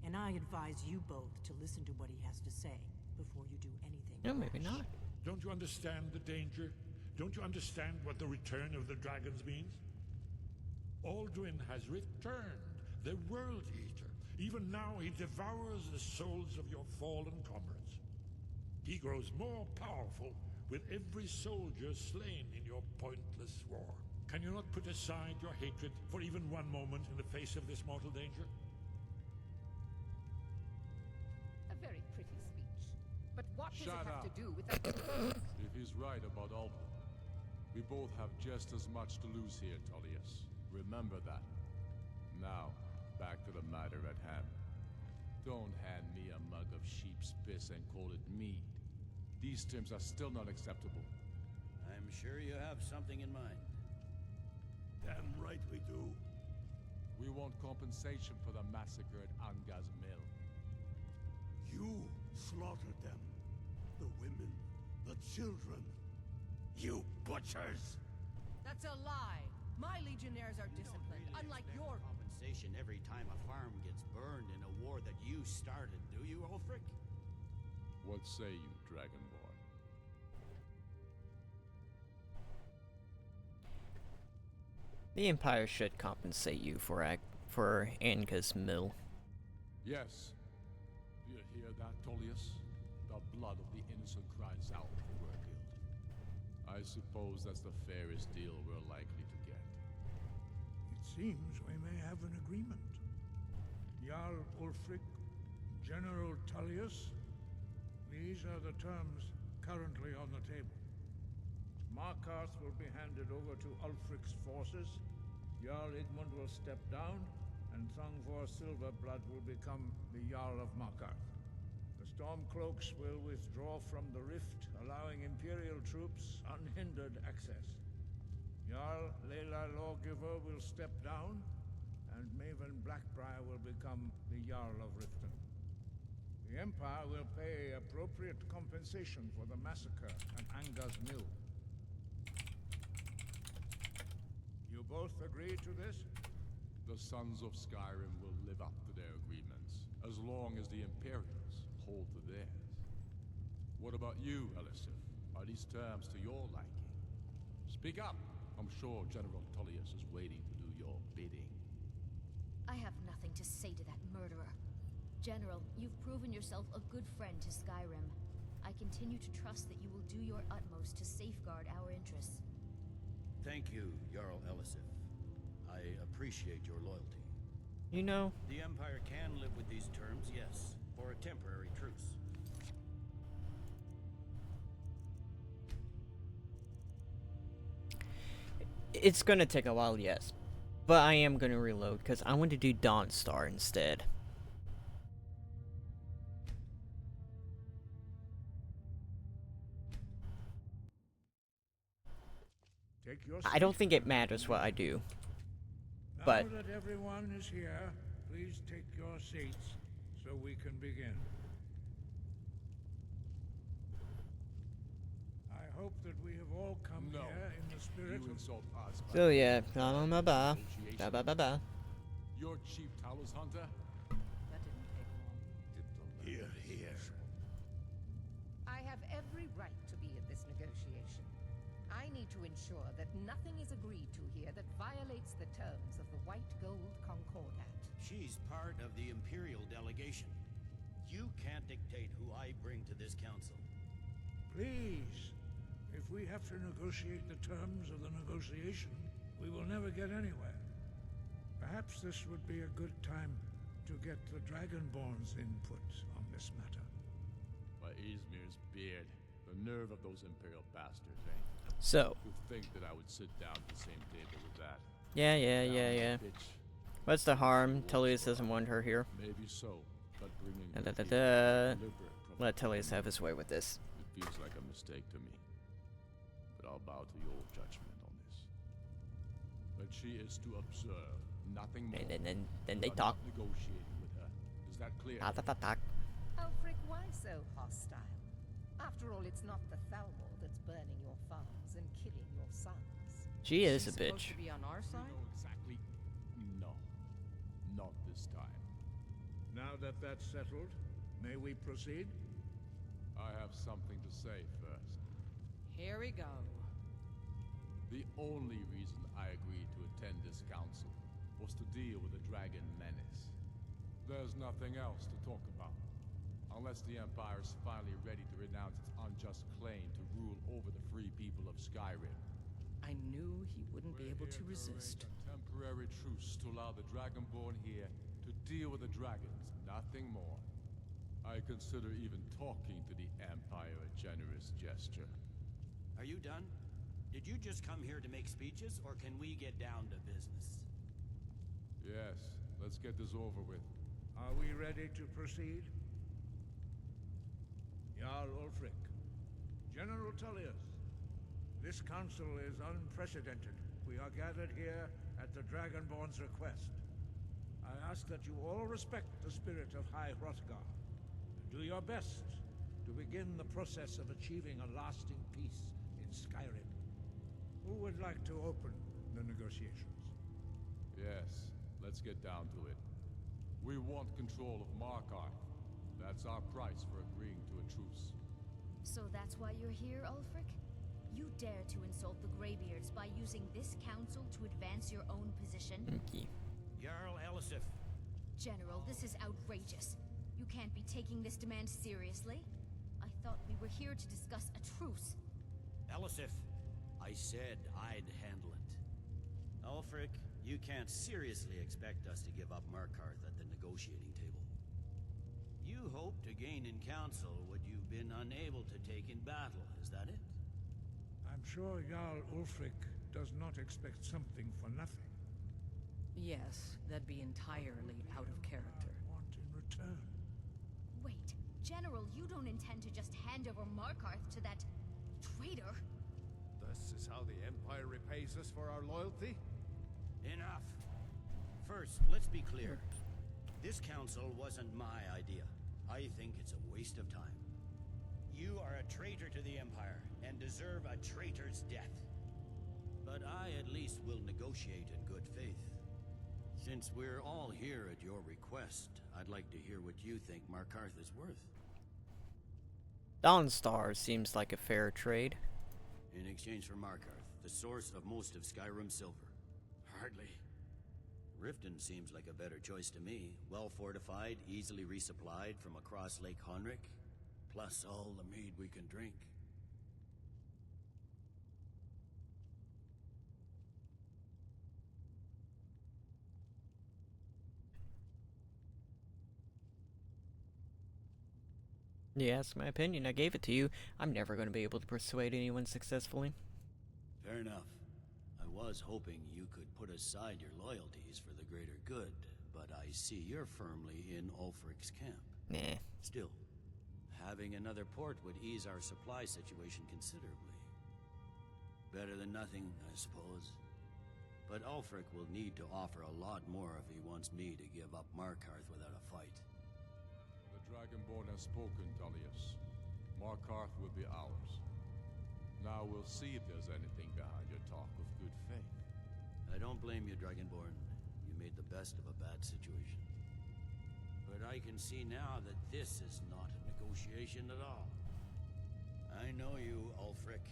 And I advise you both to listen to what he has to say before you do anything. No, maybe not. Don't you understand the danger? Don't you understand what the return of the dragons means? Alduin has returned, the World Eater. Even now he devours the souls of your fallen comrades. He grows more powerful with every soldier slain in your pointless war. Can you not put aside your hatred for even one moment in the face of this mortal danger? A very pretty speech. But what does Shut it have up. to do with that? If he's right about Alduin, we both have just as much to lose here, Tullius. Remember that. Now, back to the matter at hand. Don't hand me a mug of sheep's piss and call it mead. These terms are still not acceptable. I'm sure you have something in mind. Damn right we do. We want compensation for the massacre at Anga's mill. You slaughtered them. The women, the children. You butchers! That's a lie. My legionnaires are disciplined, unlike your... Compensation every time a farm gets burned in a war that you started, do you, Ulfric? What say you, Dragon Boy? The Empire should compensate you for Anga's mill. Yes. You hear that, Tullius? The blood of the innocent cries out for our guild. I suppose that's the fairest deal we're likely to get. It seems we may have an agreement. Jarl Ulfric, General Tullius, these are the terms currently on the table. Markarth will be handed over to Ulfric's forces, Jarl Igmund will step down, and Thongvor Silverblood will become the Jarl of Markarth. The Stormcloaks will withdraw from the rift, allowing Imperial troops unhindered access. Jarl Layla Lawgiver will step down, and Maven Blackbriar will become the Jarl of Riften. The Empire will pay appropriate compensation for the massacre at Anga's mill. You both agree to this? The Sons of Skyrim will live up to their agreements, as long as the Imperials hold to theirs. What about you, Elisif? Are these terms to your liking? Speak up! I'm sure General Tullius is waiting to do your bidding. I have nothing to say to that murderer. General, you've proven yourself a good friend to Skyrim. I continue to trust that you will do your utmost to safeguard our interests. Thank you, Jarl Elisif. I appreciate your loyalty. You know... The Empire can live with these terms, yes, for a temporary truce. It's gonna take a while, yes. But I am gonna reload, because I want to do Dawnstar instead. Take your I don't seat. think it matters what I do. Now But that everyone is here, please take your seats so we can begin. I hope that we have all come here in the spirit You of... insult us. by so yeah, negotiation. Your chief Talos Hunter? That didn't take long. Here, here. I have every right to be at this negotiation. I need to ensure that nothing is agreed to here that violates the terms White Gold Concordat. She's part of the Imperial delegation. You can't dictate who I bring to this council. Please, if we have to negotiate the terms of the negotiation, we will never get anywhere. Perhaps this would be a good time to get the Dragonborn's input on this matter. By Izmir's beard, the nerve of those Imperial bastards, eh? So. To think that I would sit down at the same table with that. Yeah. Bitch. What's the harm? Tullius doesn't want her here. Maybe so, but bringing Let Tullius have his way with this. It feels like a mistake to me. But I'll bow to your judgment on this. But she is to observe, nothing more. And then they talk. Not negotiating with her. Is that clear? Talk. Ulfric, why so hostile? After all, it's not the Thalmor that's burning your farms and killing your sons. She is a She's bitch. supposed to be on our side? No, exactly. No. Not this time. Now that that's settled, may we proceed? I have something to say first. Here we go. The only reason I agreed to attend this council was to deal with the dragon menace. There's nothing else to talk about. Unless the Empire is finally ready to renounce its unjust claim to rule over the free people of Skyrim. I knew he wouldn't be able to resist. A temporary truce to allow the Dragonborn here to deal with the dragons, nothing more. I consider even talking to the Empire a generous gesture. Are you done? Did you just come here to make speeches, or can we get down to business? Yes, let's get this over with. Are we ready to proceed? Jarl Ulfric, General Tullius, this council is unprecedented. We are gathered here at the Dragonborn's request. I ask that you all respect the spirit of High Hrothgar, and do your best to begin the process of achieving a lasting peace in Skyrim. Who would like to open the negotiations? Yes, let's get down to it. We want control of Markarth. That's our price for agreeing to a truce. So that's why you're here, Ulfric? You dare to insult the Greybeards by using this council to advance your own position? Jarl Elisif. General, this is outrageous. You can't be taking this demand seriously. I thought we were here to discuss a truce. Elisif, I said I'd handle it. Ulfric, you can't seriously expect us to give up Markarth at the negotiating table. You hope to gain in council what you've been unable to take in battle, is that it? I'm sure Jarl Ulfric does not expect something for nothing. Yes, that'd be entirely out of character. Want in return? Wait, General, you don't intend to just hand over Markarth to that traitor? This is how the Empire repays us for our loyalty? Enough. First, let's be clear. This council wasn't my idea. I think it's a waste of time. You are a traitor to the Empire, and deserve a traitor's death. But I at least will negotiate in good faith. Since we're all here at your request, I'd like to hear what you think Markarth is worth. Dawnstar seems like a fair trade. In exchange for Markarth, the source of most of Skyrim's silver. Hardly. Riften seems like a better choice to me. Well fortified, easily resupplied from across Lake Honric, plus all the mead we can drink. Yeah, that's my opinion. I gave it to you. I'm never going to be able to persuade anyone successfully. Fair enough. I was hoping you could put aside your loyalties for the greater good, but I see you're firmly in Ulfric's camp. Nah. Still, having another port would ease our supply situation considerably. Better than nothing, I suppose. But Ulfric will need to offer a lot more if he wants me to give up Markarth without a fight. The Dragonborn has spoken, Tullius. Markarth will be ours. Now we'll see if there's anything behind your talk of good faith. I don't blame you, Dragonborn. You made the best of a bad situation. But I can see now that this is not a negotiation at all. I know you, Ulfric.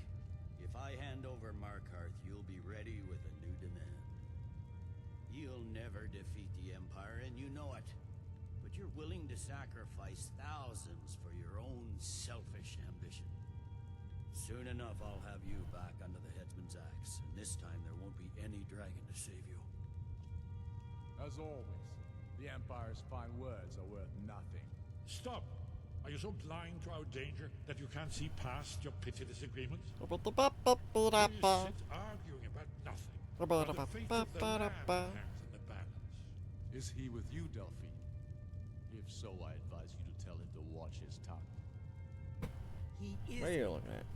If I hand over Markarth, you'll be ready with a new demand. You'll never defeat the Empire, and you know it. But you're willing to sacrifice thousands for your own selfish ambition. Soon enough, I'll have you back under the headsman's axe, and this time there won't be any dragon to save you. As always, the Empire's fine words are worth nothing. Stop! Are you so blind to our danger that you can't see past your petty disagreements? You sit arguing about nothing. But the fate of the land hangs in the balance. Is he with you, Delphine? If so, I advise you to tell him to watch his tongue. He is. What are you looking at?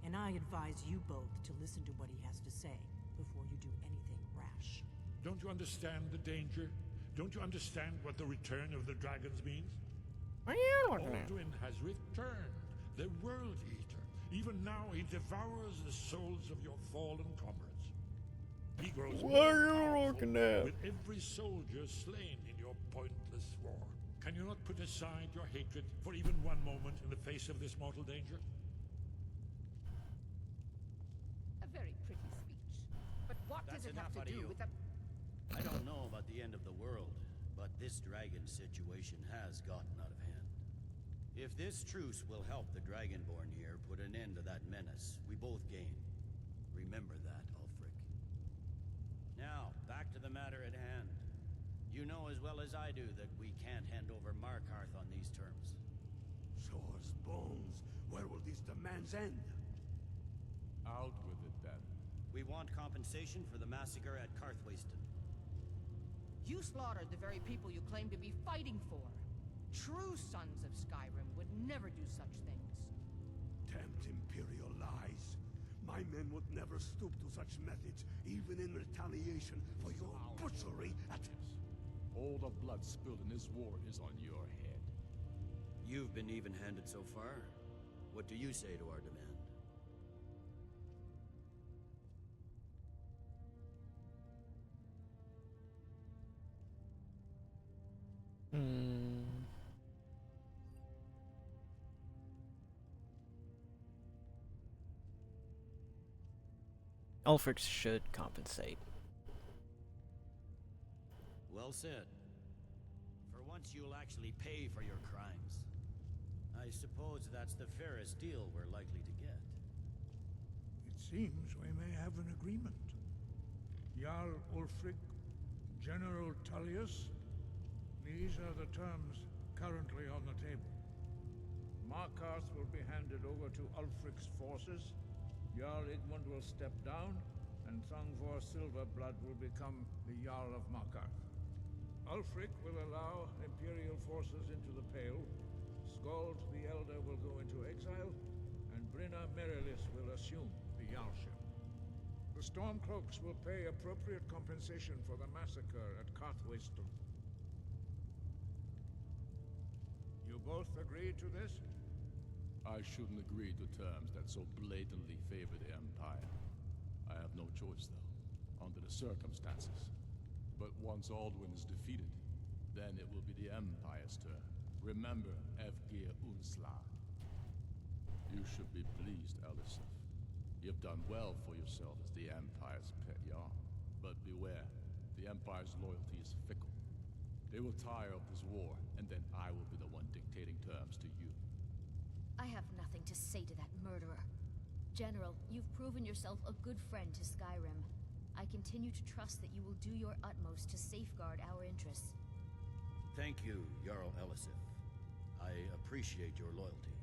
And I advise you both to listen to what he has to say before you do anything rash. Don't you understand the danger? Don't you understand what the return of the dragons means? What are you looking at? Alduin has returned, the World Eater. Even now he devours the souls of your fallen comrades. He grows What more are you powerful looking at? with every soldier slain in your pointless war. Can you not put aside your hatred for even one moment in the face of this mortal danger? A very pretty speech. But what That's does it enough have out to of do you. with the... I don't know about the end of the world, but this dragon situation has gotten out of hand. If this truce will help the Dragonborn here put an end to that menace, we both gain. Remember that, Ulfric. Now, back to the matter at hand. You know as well as I do that we can't hand over Markarth on these terms. Sore's bones. Where will these demands end? Out with it, then. We want compensation for the massacre at Karthwasten. You slaughtered the very people you claim to be fighting for. True sons of Skyrim would never do such things. Damned Imperial lies. My men would never stoop to such methods, even in retaliation for your butchery at... All the blood spilled in this war is on your head. You've been even-handed so far. What do you say to our demand? Ulfric should compensate. Well said. For once you'll actually pay for your crimes. I suppose that's the fairest deal we're likely to get. It seems we may have an agreement. Jarl Ulfric, General Tullius, these are the terms currently on the table. Markarth will be handed over to Ulfric's forces, Jarl Igmund will step down, and Thungvor Silverblood will become the Jarl of Markarth. Ulfric will allow Imperial forces into the Pale, Skald the Elder will go into exile, and Brinna Merilis will assume the Jarlship. The Stormcloaks will pay appropriate compensation for the massacre at Karthwasten. You both agree to this? I shouldn't agree to terms that so blatantly favor the Empire. I have no choice, though, under the circumstances. But once Alduin is defeated, then it will be the Empire's turn. Remember, Evgir Unslag. You should be pleased, Elisif. You've done well for yourself as the Empire's pet Jarl. But beware, the Empire's loyalty is fickle. They will tire of this war, and then I will be the one dictating terms to you. I have nothing to say to that murderer. General, you've proven yourself a good friend to Skyrim. I continue to trust that you will do your utmost to safeguard our interests. Thank you, Jarl Elisif. I appreciate your loyalty.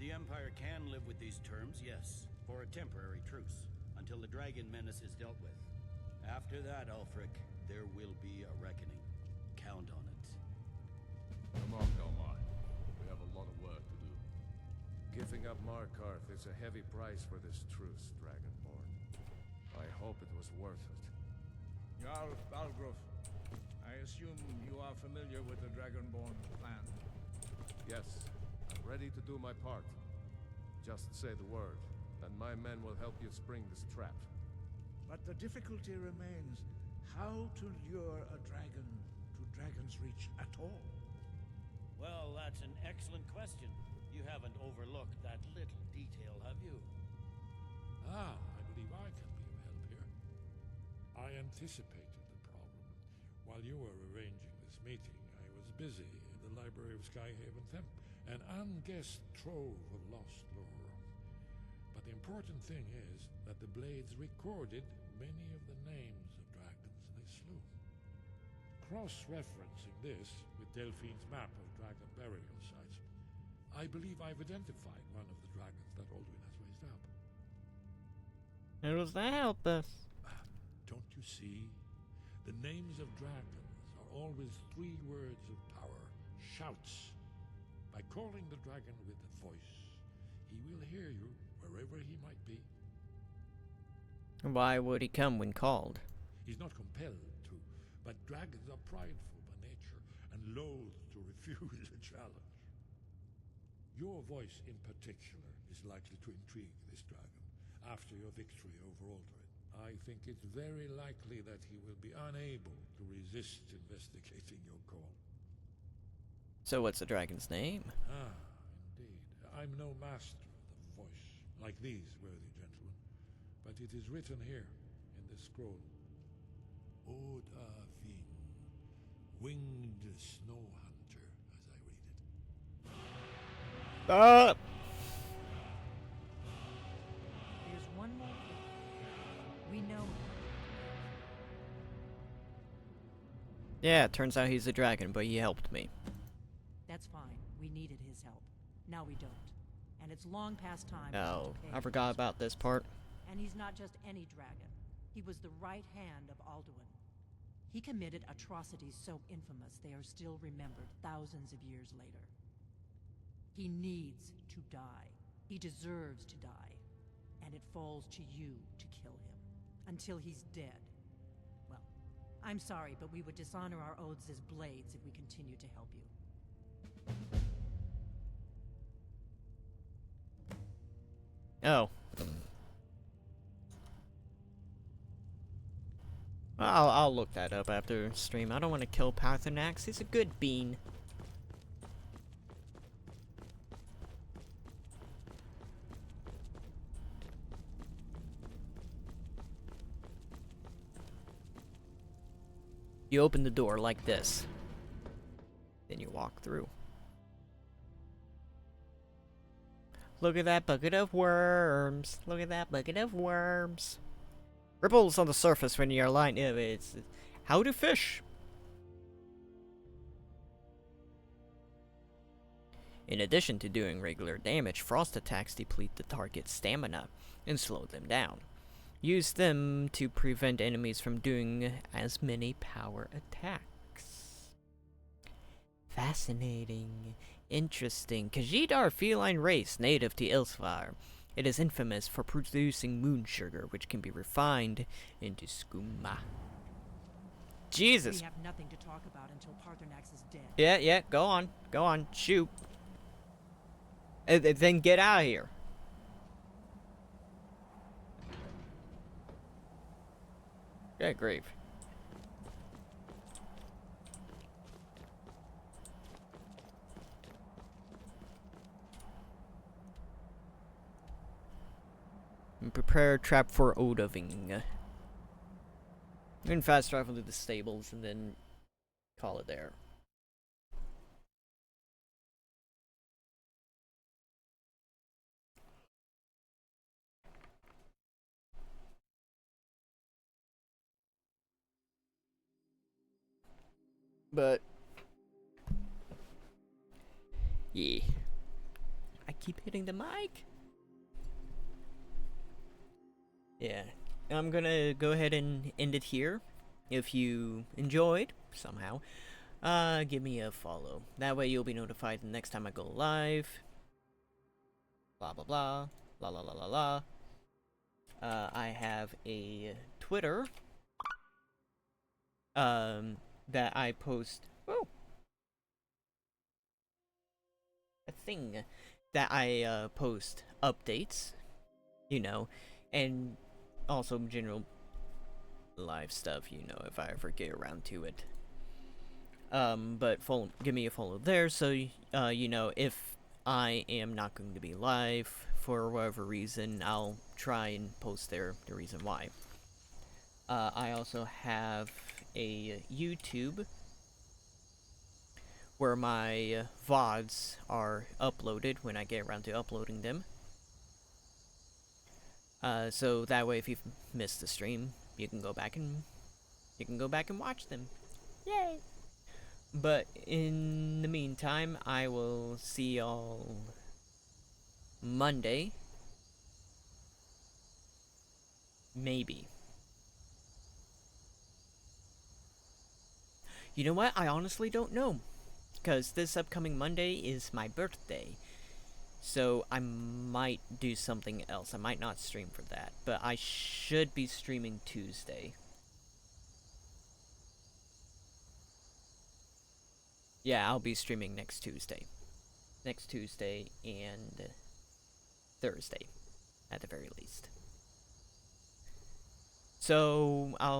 The Empire can live with these terms, yes, for a temporary truce, until the dragon menace is dealt with. After that, Ulfric, there will be a reckoning. Count on it. Come on, Galmar. We have a lot of work to do. Giving up Markarth is a heavy price for this truce, Dragonborn. I hope it was worth it. Jarl Balgruf, I assume you are familiar with the Dragonborn plan. Yes, I'm ready to do my part. Just say the word, and my men will help you spring this trap. But the difficulty remains how to lure a dragon to Dragon's Reach at all. Well, that's an excellent question. You haven't overlooked that little detail, have you? I believe I can be of help here. I anticipated the problem While you were arranging this meeting, I was busy in the library of Skyhaven Temp, an unguessed trove of lost lore. But the important thing is that the Blades recorded many of the names of dragons they slew. Cross-referencing this with Delphine's map of dragon burial sites, I believe I've identified one of the dragons that Alduin has raised up. How does that help us? Don't you see? The names of dragons are always 3 words of power, shouts. By calling the dragon with a voice, he will hear you wherever he might be. Why would he come when called? He's not compelled to, but dragons are prideful by nature and loath to refuse a challenge. Your voice in particular is likely to intrigue this dragon after your victory over Alduin. I think it's very likely that he will be unable to resist investigating your call. So what's the dragon's name? Ah, indeed. I'm no master of the voice, like these worthy gentlemen, but it is written here in this scroll. Odavin, winged snow hunter, as I read it. There's one more thing. We know him. Yeah, it turns out he's a dragon, but he helped me. That's fine. We needed his help. Now we don't. And it's long past time. Oh, I forgot about this part. And he's not just any dragon. He was the right hand of Alduin. He committed atrocities so infamous they are still remembered thousands of years later. He needs to die. He deserves to die. And it falls to you to kill him. Until he's dead. Well, I'm sorry, but we would dishonor our oaths as Blades if we continue to help you. Oh. I'll look that up after stream. I don't want to kill Paarthurnax. He's a good bean. You open the door like this. Then you walk through. Look at that bucket of worms. Look at that bucket of worms. Ripples on the surface when you're lying. It's how to fish. In addition to doing regular damage, frost attacks deplete the target's stamina and slow them down. Use them to prevent enemies from doing as many power attacks. Fascinating. Interesting. Khajiit are a feline race native to Ilsvar. It is infamous for producing moon sugar, which can be refined into skooma. Jesus! We have nothing to talk about until Paarthurnax is dead. Yeah, go on, shoot. Then get out of here. Yeah, grave. And prepare a trap for Odaving. And fast travel to the stables and then call it there. But yeah, I keep hitting the mic. Yeah, I'm gonna go ahead and end it here. If you enjoyed somehow, give me a follow. That way you'll be notified the next time I go live. Blah blah blah, la la la la la. I have a Twitter. That I post. Whoa. A thing that I post updates, you know, and also general live stuff, you know, if I ever get around to it. But give me a follow there, so you know, if I am not going to be live for whatever reason, I'll try and post there the reason why. I also have a YouTube where my VODs are uploaded when I get around to uploading them. So that way, if you've missed the stream, you can go back and watch them. Yay! But in the meantime, I will see y'all Monday. Maybe. You know what? I honestly don't know. Because this upcoming Monday is my birthday. So I might do something else. I might not stream for that. But I should be streaming Tuesday. Yeah, I'll be streaming next Tuesday. Next Tuesday and Thursday, at the very least. So, I'll